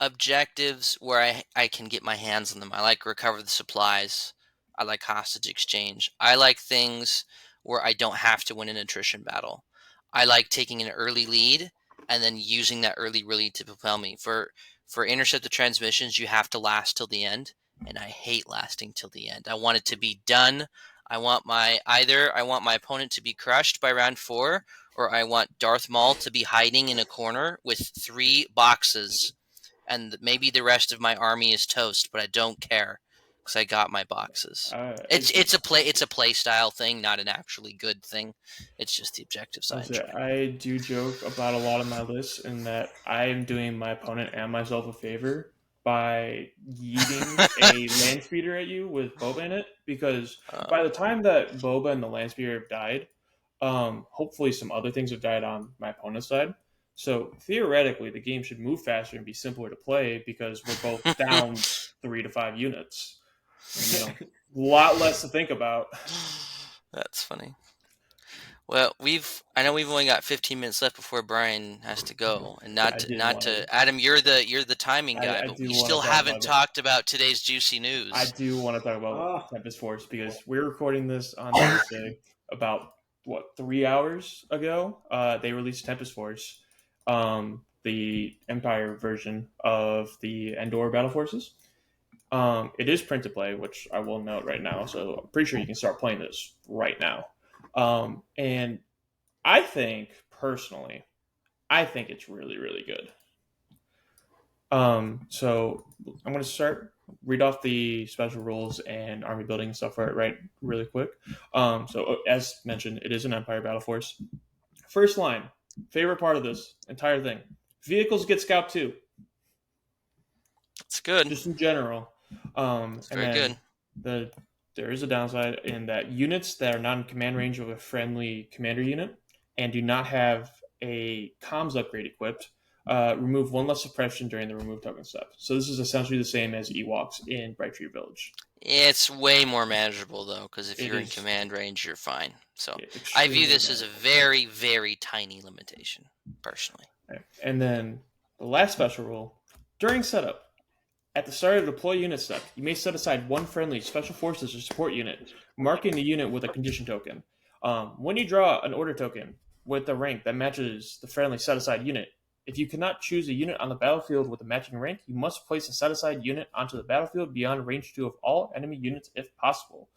objectives where I can get my hands on them. I like recover the supplies. I like hostage exchange. I like things where I don't have to win an attrition battle. I like taking an early lead and then using that early lead to propel me. For intercepted transmissions, you have to last till the end, and I hate lasting till the end. I want it to be done. I want my opponent to be crushed by round 4, or I want Darth Maul to be hiding in a corner with 3 boxes, and maybe the rest of my army is toast, but I don't care because I got my boxes. It's a play style thing, not an actually good thing. It's just the objectives I enjoy. I do joke about a lot of my lists in that I am doing my opponent and myself a favor by yeeting a land speeder at you with Boba in it, because by the time that Boba and the land speeder have died, hopefully some other things have died on my opponent's side. So theoretically, the game should move faster and be simpler to play because we're both down 3 to 5 units. A lot less to think about. That's funny. Well, I know we've only got 15 minutes left before Brian has to go, and not to Adam. You're the timing guy, but we still haven't talked about today's juicy news. I do want to talk about Tempest Force because we're recording this on Thursday. About 3 hours ago, they released Tempest Force, the Empire version of the Endor Battle Forces. It is print to play, which I will note right now. So I'm pretty sure you can start playing this right now. And I think, personally, it's really, really good. So I'm going to read off the special rules and army building stuff really quick. So as mentioned, it is an Empire Battle Force. First line, favorite part of this entire thing. Vehicles get Scout 2. It's good. Just in general. It's very good. There is a downside in that units that are not in command range of a friendly commander unit and do not have a comms upgrade equipped remove 1 less suppression during the remove token step. So this is essentially the same as Ewoks in Bright Tree Village. It's way more manageable, though, because if you're in command range, you're fine. So I view this as a very, very tiny limitation, personally. Right. And then the last special rule, during setup, at the start of the deploy unit step, you may set aside 1 friendly special forces or support unit, marking the unit with a condition token. When you draw an order token with a rank that matches the friendly set-aside unit, if you cannot choose a unit on the battlefield with a matching rank, you must place a set-aside unit onto the battlefield beyond range 2 of all enemy units if possible.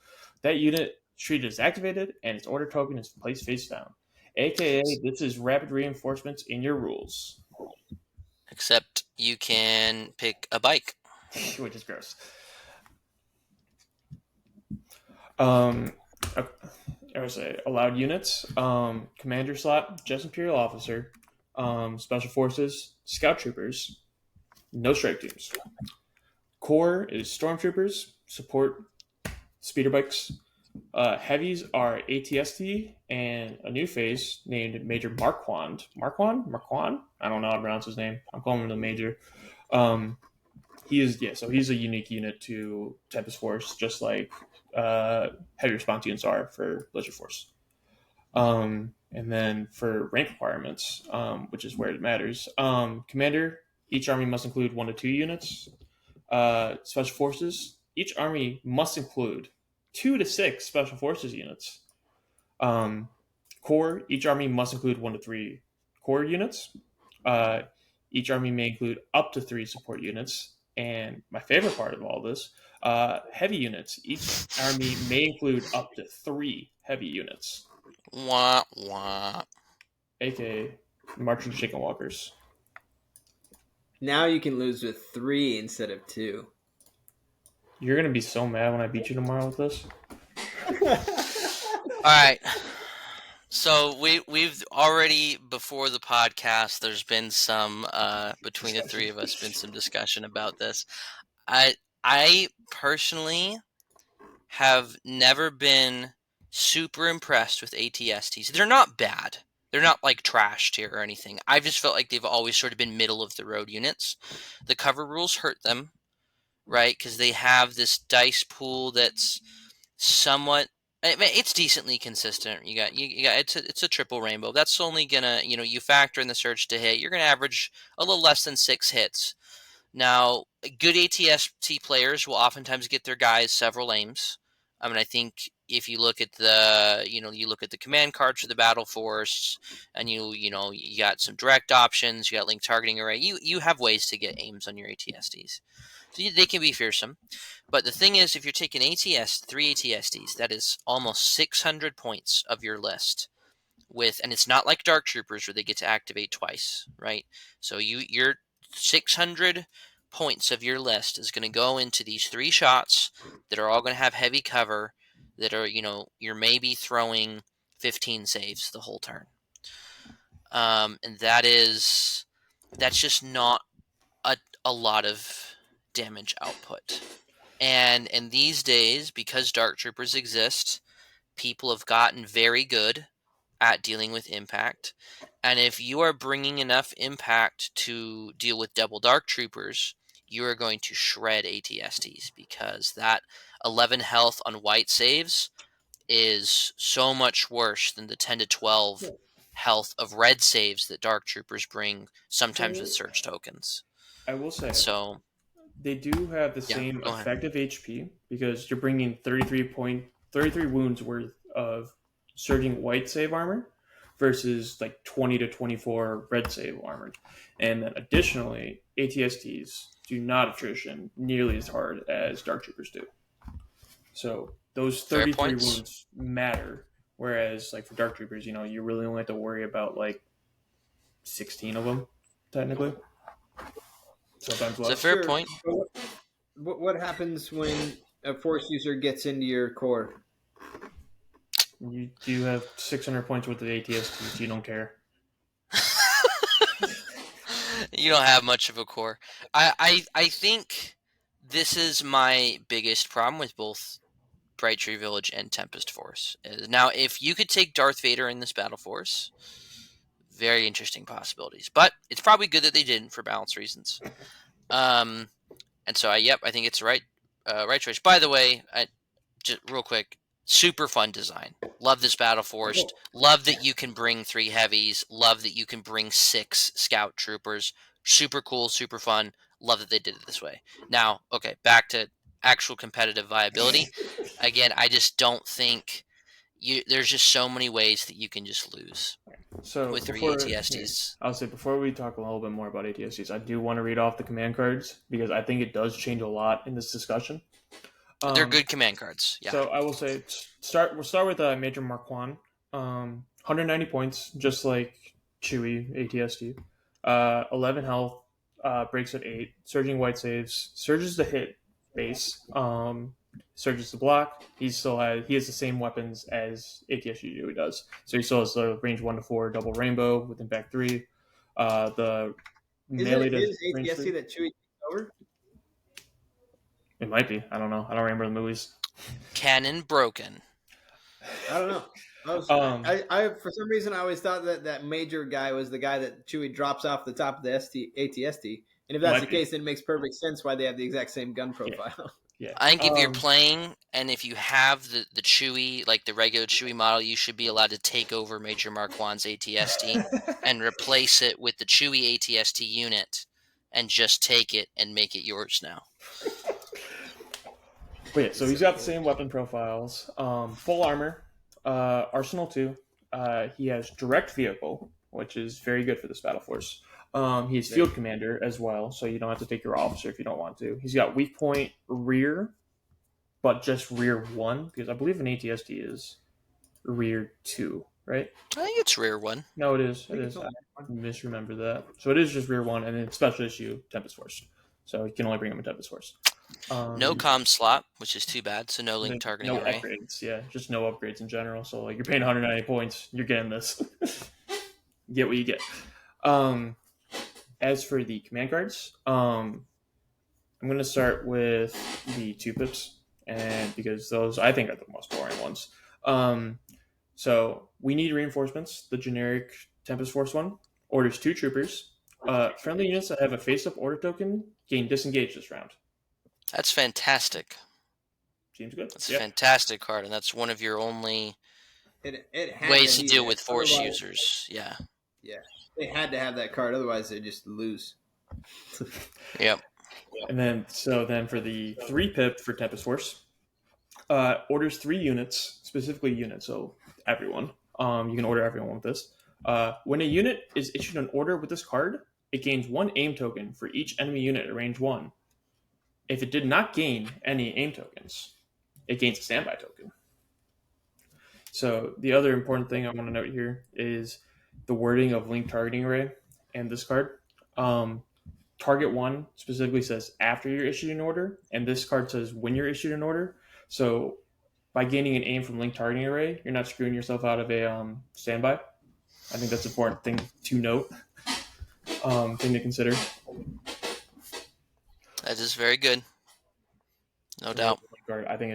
That unit is treated as activated, and its order token is placed face down. AKA, this is rapid reinforcements in your rules. Except you can pick a bike. Which is gross. I would say allowed units, commander slot, just Imperial officer, special forces, scout troopers, no strike teams. Core is stormtroopers, support, speeder bikes. Heavies are ATST and a new phase named Major Marquand. Marquand? I don't know how to pronounce his name. I'm calling him the Major. So he's a unique unit to Tempest Force, just like heavy response units are for Blizzard Force. And then for rank requirements, which is where it matters, commander, each army must include 1 to 2 units. Special forces, each army must include 2 to 6 special forces units. Core, each army must include 1 to 3 core units. Each army may include up to 3 support units. And my favorite part of all this, heavy units. Each army may include up to 3 heavy units. Wah, wah. AKA marching chicken walkers. Now you can lose with 3 instead of 2. You're going to be so mad when I beat you tomorrow with this. All right. So we've already, before the podcast, there's been some between the 3 of us, been some discussion about this. I personally have never been super impressed with ATSTs. They're not bad. They're not like trash tier or anything. I've just felt like they've always sort of been middle of the road units. The cover rules hurt them, right? Because they have this dice pool that's somewhat. It's decently consistent. You got it's a triple rainbow. That's only gonna, you factor in the surge to hit. You're gonna average a little less than 6 hits. Now, good ATST players will oftentimes get their guys several aims. I mean, I think if you look at the, you look at the command cards for the battle force, and you got some direct options, you got link targeting array. You have ways to get aims on your ATSDs, so they can be fearsome. But the thing is, if you're taking 3 ATSDs, that is almost 600 points of your list. And it's not like Dark Troopers where they get to activate twice, right? So your 600 points of your list is going to go into these 3 shots that are all going to have heavy cover, that are, you're maybe throwing 15 saves the whole turn. And that's just not a lot of damage output. And these days, because Dark Troopers exist, people have gotten very good at dealing with impact. And if you are bringing enough impact to deal with double Dark Troopers, you are going to shred ATSTs, because that 11 health on white saves is so much worse than the 10 to 12 health of red saves that Dark Troopers bring, sometimes with surge tokens. I will say, So they do have the same go ahead. effective HP, because you're bringing 33 wounds worth of surging white save armor versus like 20 to 24 red save armor. And then additionally, ATSTs do not attrition nearly as hard as Dark Troopers do. So those 33 wounds matter. Whereas like for Dark Troopers, you really only have to worry about like 16 of them, technically. Sometimes less. It's a fair point. What happens when a force user gets into your core? You do have 600 points worth of ATSTs. You don't care. You don't have much of a core. I think this is my biggest problem with both Bright Tree Village and Tempest Force. Now, if you could take Darth Vader in this battle force, very interesting possibilities. But it's probably good that they didn't for balance reasons. And so, I think it's the right choice. By the way, just real quick, super fun design. Love this battle force. Love that you can bring 3 heavies. Love that you can bring 6 scout troopers. Super cool, super fun. Love that they did it this way. Now, okay, back to actual competitive viability. Again, I just don't think there's just so many ways that you can just lose. So with 3 ATSTs. I'll say, before we talk a little bit more about ATSTs, I do want to read off the command cards, because I think it does change a lot in this discussion. They're good command cards. Yeah. So I will say, we'll start with Major Marquand. 190 points, just like Chewie ATST. 11 health, breaks at 8, surging white saves, surges the hit base, surges the block. He has the same weapons as ATST Chewie does. So he still has the range 1 to 4 double rainbow with impact 3. The melee to ATST that Chewie takes over? It might be. I don't know. I don't remember the movies. Canon broken. I don't know. I for some reason I always thought that major guy was the guy that Chewie drops off the top of the ATST, and if that's the case, then it makes perfect sense why they have the exact same gun profile. Yeah. I think if you're playing, and if you have the Chewie, like the regular Chewie model, you should be allowed to take over Major Marquand's ATST and replace it with the Chewie ATST unit, and just take it and make it yours now. But yeah, so he's got the same weapon profiles. Full armor, Arsenal 2. He has direct vehicle, which is very good for this battle force. He has field commander as well, so you don't have to take your officer if you don't want to. He's got weak point rear, but just rear 1, because I believe an ATST is rear 2, right? I think it's rear 1. No, it is. It is. I misremember that. So it is just rear 1, and then special issue Tempest Force. So you can only bring him in Tempest Force. No comm slot, which is too bad. So no link targeting array. Upgrades, yeah, just no upgrades in general. So like you're paying 190 points, you're getting this. You get what you get. As for the command cards, I'm going to start with the 2 pips, and because those I think are the most boring ones. So we need reinforcements. The generic Tempest Force one orders 2 troopers. Friendly units that have a face-up order token gain disengage this round. That's fantastic. Seems good. That's a fantastic card, and that's one of your only ways to deal with force users. Yeah. Yeah. They had to have that card, otherwise they just lose. Yep. And then for the 3 pip for Tempest Force, Orders 3 units, specifically units, so everyone. You can order everyone with this. When a unit is issued an order with this card, it gains 1 aim token for each enemy unit at range 1. If it did not gain any aim tokens, it gains a standby token. So the other important thing I want to note here is the wording of link targeting array and this card. Target 1 specifically says after you're issued an order, and this card says when you're issued an order. So by gaining an aim from link targeting array, you're not screwing yourself out of a standby. I think that's an important thing to note, thing to consider. That is very good. No doubt. I think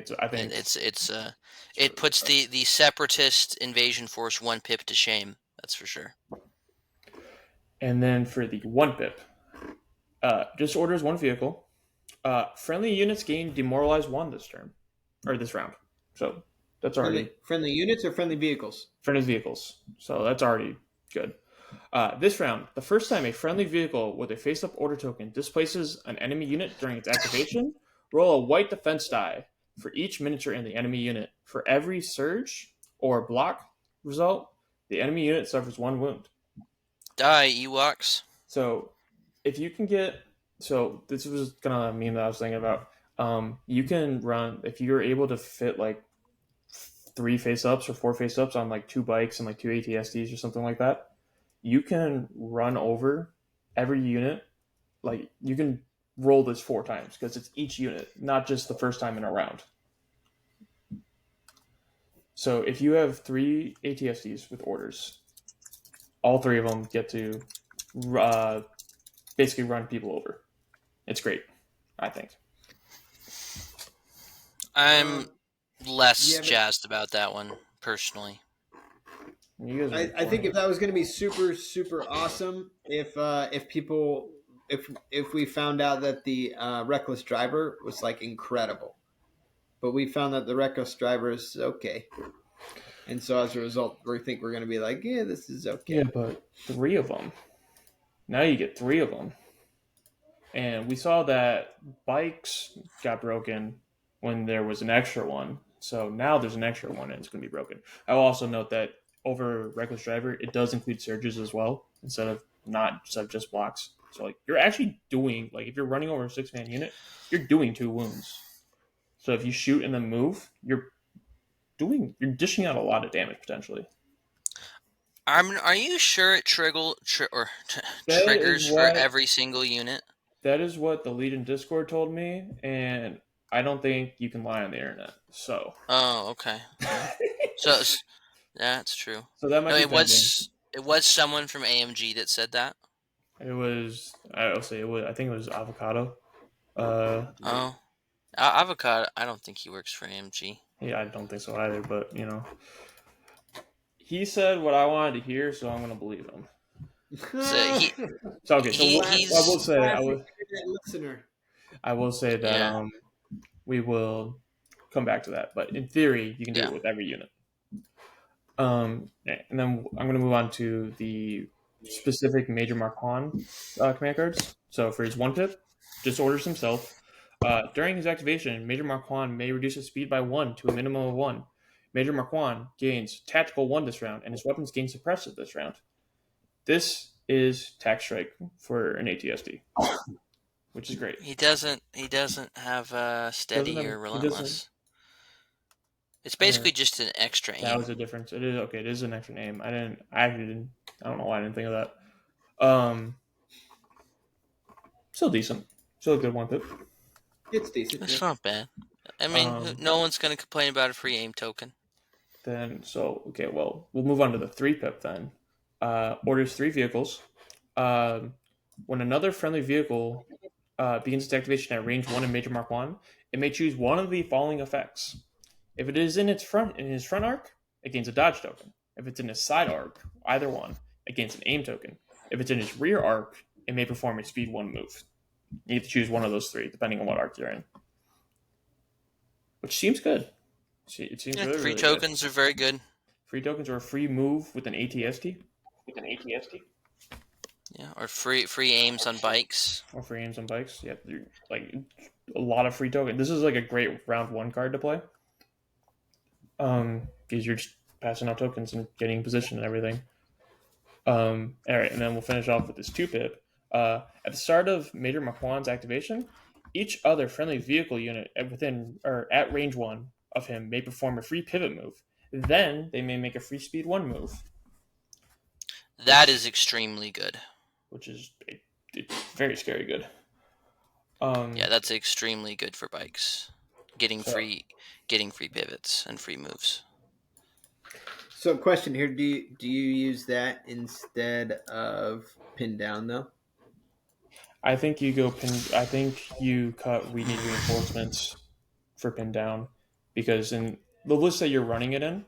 it puts the separatist invasion force 1 pip to shame. That's for sure. And then for the 1 pip, just orders 1 vehicle. Friendly units gain demoralize 1 this turn, or this round. So that's already friendly units or friendly vehicles. Friendly vehicles. So that's already good. This round, the first time a friendly vehicle with a face-up order token displaces an enemy unit during its activation, roll a white defense die for each miniature in the enemy unit. For every surge or block result, the enemy unit suffers 1 wound. Die, Ewoks. So if you can get... So this was kind of a meme that I was thinking about. You can run... If you're able to fit like 3 face-ups or 4 face-ups on like 2 bikes and like 2 ATSDs or something like that, you can run over every unit. Like, you can roll this 4 times because it's each unit, not just the first time in a round. So if you have 3 ATSDs with orders, all 3 of them get to basically run people over. It's great, I think. I'm less jazzed about that one, personally. I think if that was going to be super, super awesome, if we found out that the reckless driver was like incredible, but we found that the reckless driver is okay, and so as a result, we think we're going to be like, yeah, this is okay. Yeah, but 3 of them. Now you get 3 of them, and we saw that bikes got broken when there was an extra one. So now there's an extra one, and it's going to be broken. I will also note that over reckless driver, it does include surges as well instead of just blocks. So like you're actually doing, like if you're running over a 6-man unit, you're doing 2 wounds. So if you shoot and then move, you're dishing out a lot of damage potentially. Are you sure it triggers for every single unit? That is what the lead in Discord told me, and I don't think you can lie on the internet. So. Oh, okay. So. Yeah, it's true. So that might be it was someone from AMG that said that. It was. I think it was Avocado. Avocado. I don't think he works for AMG. Yeah, I don't think so either. But he said what I wanted to hear, so I'm going to believe him. I will say that we will come back to that. But in theory, you can do it with every unit. And then I'm going to move on to the specific Major Marquand command cards. So for his 1 pip, just orders himself. During his activation, Major Marquand may reduce his speed by 1 to a minimum of 1. Major Marquand gains Tactical 1 this round, and his weapons gain Suppressive this round. This is Tac Strike for an ATSD, which is great. He doesn't have Steady or Relentless. It's basically just an extra aim. That was a difference. It is okay. It is an extra name. I don't know why I didn't think of that. Still decent. Still a good 1 pip. It's decent. It's not bad. I mean, no one's going to complain about a free aim token. We'll move on to the 3 pip then. Orders 3 vehicles. When another friendly vehicle begins its activation at range 1 in Major Marquand, it may choose one of the following effects. If it is in his front arc, it gains a dodge token. If it's in his side arc, either one, it gains an aim token. If it's in his rear arc, it may perform a speed 1 move. You have to choose one of those 3, depending on what arc you're in. Which seems good. It seems really, free really tokens good. Are very good. Free tokens are a free move with an ATSD. Yeah, or free aims on bikes. Yeah, like a lot of free tokens. This is like a great round 1 card to play. because you're just passing out tokens and getting position and everything. All right, and then we'll finish off with this 2-pip. At the start of Major Makwan's activation, each other friendly vehicle unit within or at range 1 of him may perform a free pivot move. Then they may make a free speed 1 move. That is extremely good. Which is very scary good. Yeah, that's extremely good for bikes. Getting free pivots and free moves. So, question here: Do you use that instead of pin down though? I think you go pin. I think you cut. We need reinforcements for pin down because in the list that you're running it in,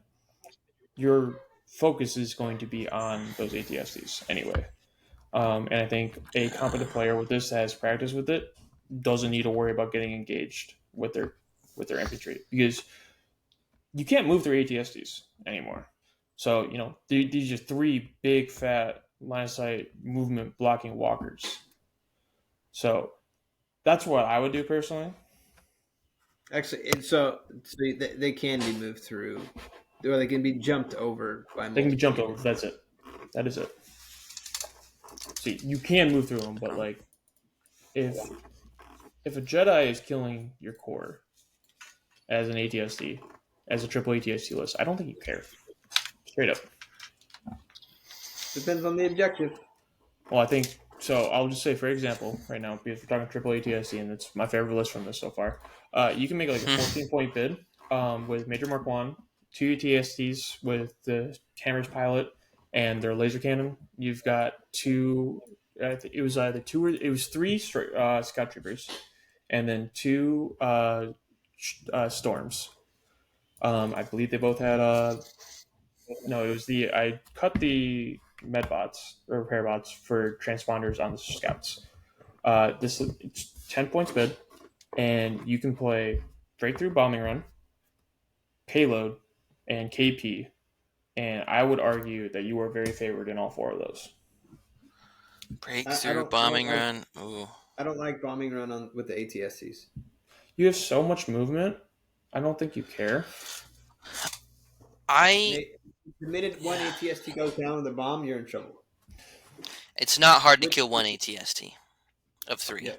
your focus is going to be on those ATSDs anyway. And I think a competent player with this that has practice with it doesn't need to worry about getting engaged with their infantry because you can't move their ATSDs anymore. So these are 3 big fat line of sight movement blocking walkers. So that's what I would do personally. Actually, and so they can be moved through, or they can be jumped over by. They can be jumped over. That's it. That is it. See, you can move through them, but like if a Jedi is killing your core as an ATSD, as a triple ATSD list, I don't think you care. Straight up. Depends on the objective. Well, I think so. I'll just say, for example, right now, because we're talking triple ATSD, and it's my favorite list from this so far. You can make like a 14-point bid with Major Mark 1, 2 ATSDs with the Hammer's pilot and their laser cannon. You've got 2. It was either 2 or it was 3 scout troopers, and then 2 storms. I believe they both had no, it was I cut the medbots or repair bots for transponders on the scouts. It's 10 points bid, and you can play breakthrough bombing run, payload, and KP. And I would argue that you are very favored in all 4 of those. Breakthrough bombing run. Ooh. I don't like bombing run with the ATSCs. You have so much movement. I don't think you care. The minute one ATST goes down with a bomb, you're in trouble. It's not hard to kill one ATST of 3. Yeah.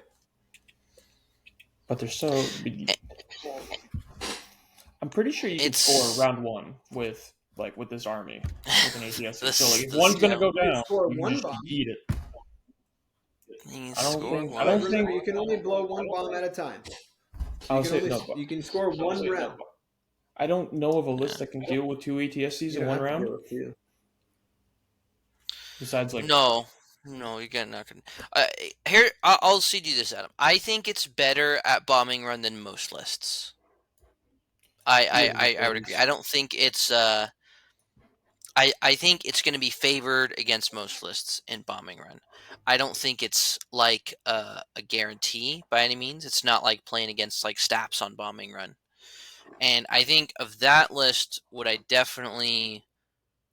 But they're so. I'm pretty sure you can score round 1 with this army with an ATST. So like, if one's gonna go down, you can just eat it. I don't think you can only blow 1 bomb at a time. You can score 1 round. I don't know of a list that can deal with 2 ATSCs in 1 round. Besides, like no, you got nothing. Here, I'll cede you this, Adam. I think it's better at bombing run than most lists. I would agree. I don't think it's. I think it's going to be favored against most lists in bombing run. I don't think it's like a guarantee by any means. It's not like playing against like Staps on bombing run. And I think of that list, what I definitely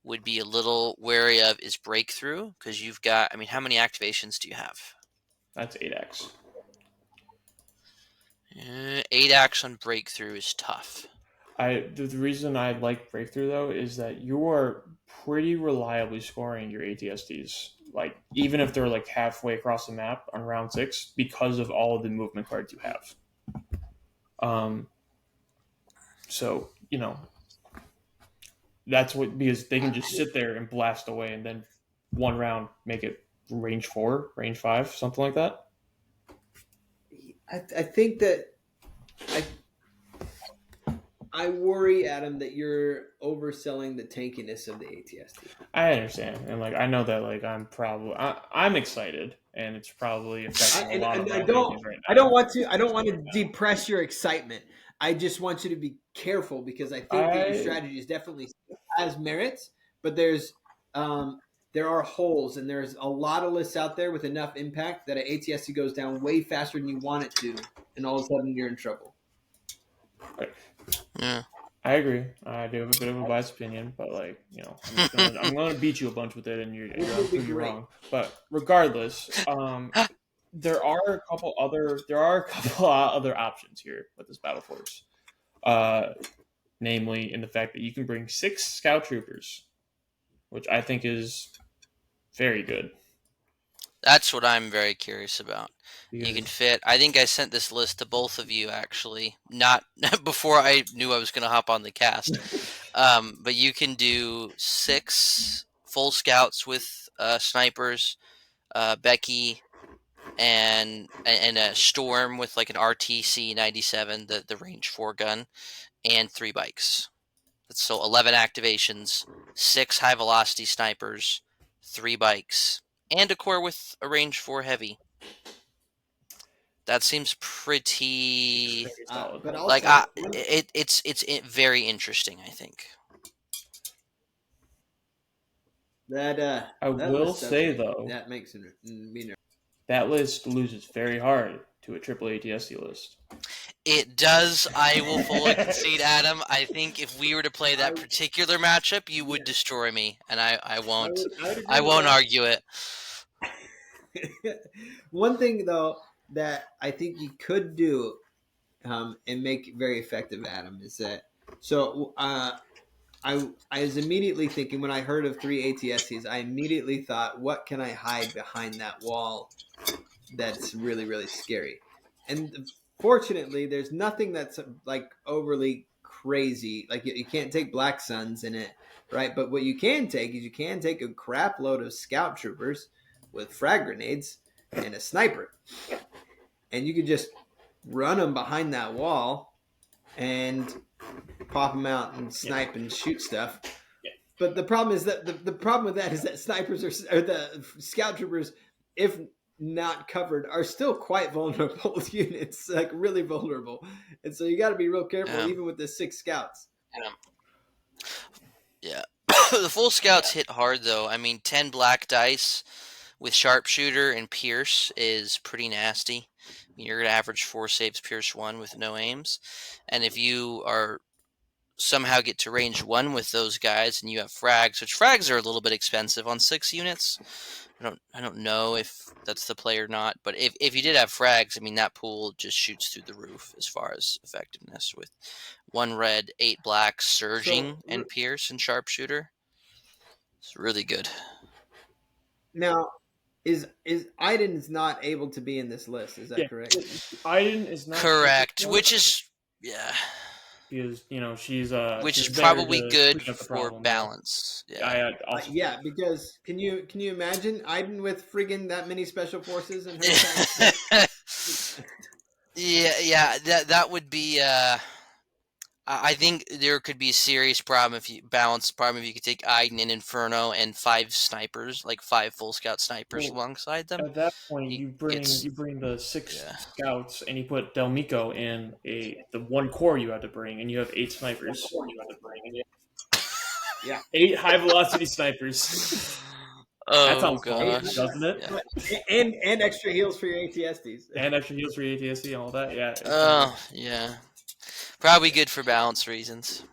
would be a little wary of is breakthrough, because you've got. I mean, how many activations do you have? That's 8x. 8x on breakthrough is tough. The reason I like breakthrough though is that you are pretty reliably scoring your ATSDs, like even if they're like halfway across the map on round 6, because of all of the movement cards you have. So that's because they can just sit there and blast away, and then 1 round make it range 4, range 5, something like that. I think that I worry, Adam, that you're overselling the tankiness of the ATSD. I understand, and like I know that like I'm excited, and it's probably affecting a lot of my opinions right now. I don't want to depress your excitement. I just want you to be careful, because I think that your strategy is definitely has merits, but there are holes, and there's a lot of lists out there with enough impact that an ATSD goes down way faster than you want it to, and all of a sudden you're in trouble. Right. Yeah, I agree. I do have a bit of a biased opinion, but like I'm going to beat you a bunch with it, and you're wrong. But regardless, there are a couple other options here with this battle force. namely in the fact that you can bring 6 scout troopers, which I think is very good. That's what I'm very curious about. You can Because fit. I think I sent this list to both of you actually, not before I knew I was going to hop on the cast. But you can do 6 full scouts with snipers, Becky, and a Storm with like an RTC 97, the range 4 gun, and 3 bikes. So 11 activations, 6 high velocity snipers, 3 bikes, and a core with a range 4 heavy. That seems it's pretty very solid. But like also, it's very interesting, I think. I that will list does say though, that makes me nervous. that list loses very hard to a triple ATSD list. It does. I will fully concede, Adam. I think if we were to play that particular matchup, you would destroy me, and I won't. I would agree I with won't that. argue it. One thing though that I think you could do and make very effective, Adam, is that I was immediately thinking when I heard of 3 ATSTs, I immediately thought, what can I hide behind that wall that's really, really scary? And fortunately, there's nothing that's like overly crazy. Like you can't take Black Suns in it, right? But what you can take is you can take a crap load of scout troopers with frag grenades and a sniper, and you could just run them behind that wall and pop them out and snipe and shoot stuff. But the problem is that the problem with that is that snipers or the scout troopers, if not covered, are still quite vulnerable units, like really vulnerable. And so you got to be real careful, even with the 6 scouts. Yeah. The full scouts hit hard though. I mean, 10 black dice with sharpshooter and pierce is pretty nasty. I mean, you're gonna average 4 saves, pierce 1 with no aims, and if you are somehow get to range 1 with those guys and you have frags, which frags are a little bit expensive on 6 units. I don't know if that's the play or not, but if you did have frags, I mean that pool just shoots through the roof as far as effectiveness with 1 red, 8 black, surging, and pierce and sharpshooter. It's really good. Now, is Iden's not able to be in this list? Is that correct? Iden is not correct, which is because she's which she's is there probably to good clean up the for problem, balance. I also because can you imagine Iden with friggin' that many special forces and her yeah, that would be. I think there could be a serious problem if you could take Iden and Inferno and 5 snipers, like 5 full scout snipers alongside them. At that point, you bring the 6 scouts and you put Delmico in the 1 core you have to bring, and you have 8 snipers. Yeah, 8 high velocity snipers. That sounds fun, doesn't it? Yeah. And extra heals for your ATSTs. And extra heals for your ATST and all that. Yeah. Oh, yeah. Probably good for balance reasons.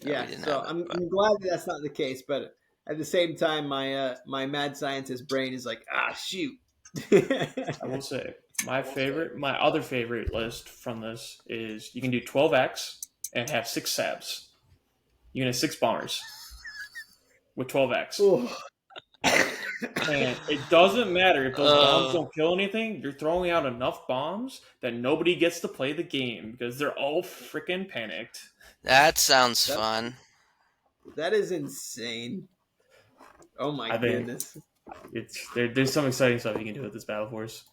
Yeah, so I'm glad that that's not the case, but at the same time, my mad scientist brain is like, shoot. I will say my other favorite list from this is you can do 12X and have 6 Sabs. You can have 6 bombers with 12X. And it doesn't matter if those bombs don't kill anything. You're throwing out enough bombs that nobody gets to play the game because they're all freaking panicked. That sounds fun. That is insane. Oh my goodness! There's some exciting stuff you can do with this battle force.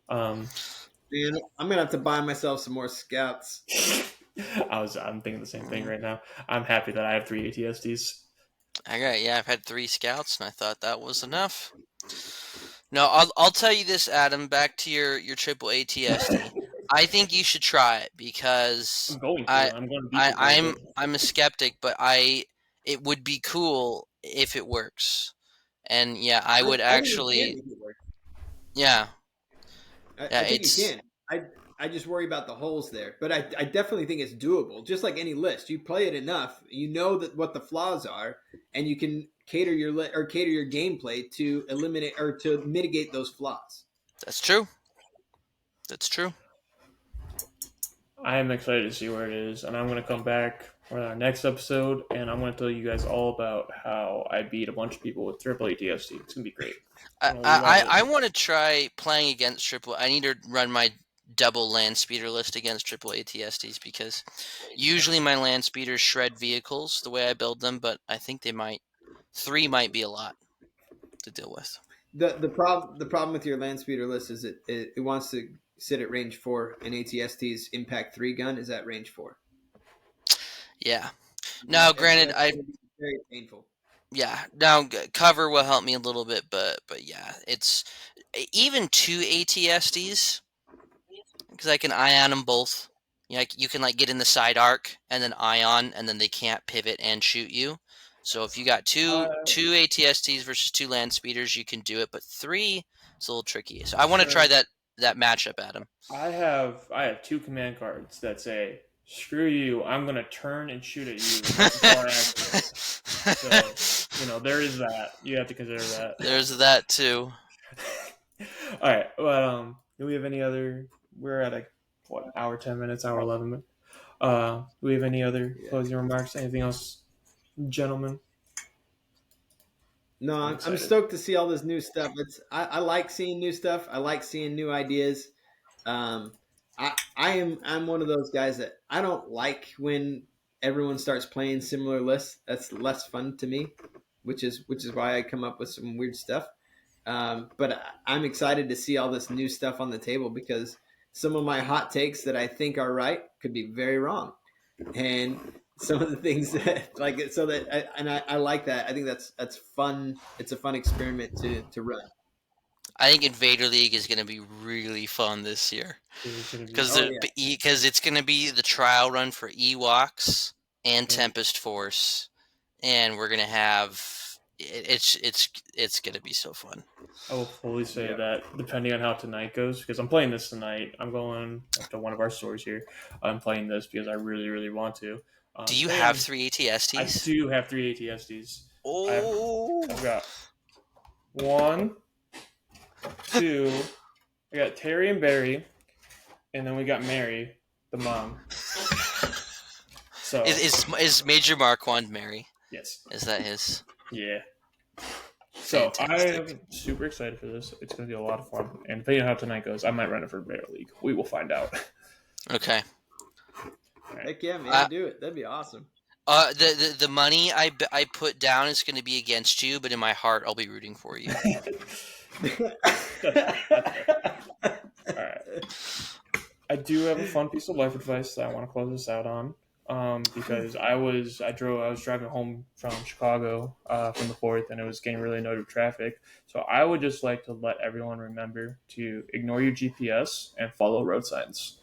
Man, I'm gonna have to buy myself some more scouts. I'm thinking the same thing right now. I'm happy that I have 3 ATSDs. I've had 3 scouts, and I thought that was enough. No, I'll tell you this, Adam. Back to your triple ATSD. I think you should try it because I'm a skeptic, but it would be cool if it works. And yeah, I would actually. Yeah. I think you can. I just worry about the holes there, but I definitely think it's doable. Just like any list, you play it enough, you know that what the flaws are, and you can cater your gameplay to eliminate or to mitigate those flaws. That's true. I am excited to see where it is, and I'm going to come back for our next episode, and I'm going to tell you guys all about how I beat a bunch of people with triple ATST. It's going to be great. I want to try playing against triple. I need to run my double land speeder list against triple ATSTs because usually my land speeders shred vehicles the way I build them, but I think 3 might be a lot to deal with. The problem with your land speeder list is it wants to sit at range 4, and ATST's impact 3 gun is at range 4. Yeah. Now, granted, that's very painful. Yeah. Now cover will help me a little bit, but yeah, it's even 2 ATSTs because I can ion them both. You can like get in the side arc and then ion, and then they can't pivot and shoot you. So if you got two ATSTs versus 2 land speeders, you can do it. But 3 is a little tricky. So I want to try that matchup, Adam. I have 2 command cards that say, "Screw you! I'm going to turn and shoot at you." So there is that. You have to consider that. There's that too. All right. Well, do we have any other? We're at hour 10 minutes, hour 11 minutes. Do we have any other closing remarks? Anything else, gentlemen? No, I'm stoked to see all this new stuff. I like seeing new stuff. I like seeing new ideas. I'm one of those guys that I don't like when everyone starts playing similar lists. That's less fun to me, which is why I come up with some weird stuff. But I'm excited to see all this new stuff on the table because some of my hot takes that I think are right could be very wrong, and some of the things that I like that. I think that's fun. It's a fun experiment to run. I think Invader League is going to be really fun this year because it's going to be the trial run for Ewoks and Tempest Force, and we're going to have it's going to be so fun. I will fully say that depending on how tonight goes, because I'm playing this tonight. I'm going to one of our stores here. I'm playing this because I really, really want to. Do you have 3 ATSTs? I do have 3 ATSTs. Oh, I've got 1, 2. I got Terry and Barry, and then we got Mary, the mom. So is Major Marquand Mary? Yes. Is that his? Yeah. So fantastic. I'm super excited for this. It's going to be a lot of fun. And depending on how tonight goes, I might run it for Baer League. We will find out. Okay. Right. Heck yeah, man! Do it. That'd be awesome. The money I put down is going to be against you, but in my heart, I'll be rooting for you. All right. I do have a fun piece of life advice that I want to close this out on. Because I was driving home from Chicago from the 4th, and it was getting really annoyed with traffic. So I would just like to let everyone remember to ignore your GPS and follow road signs.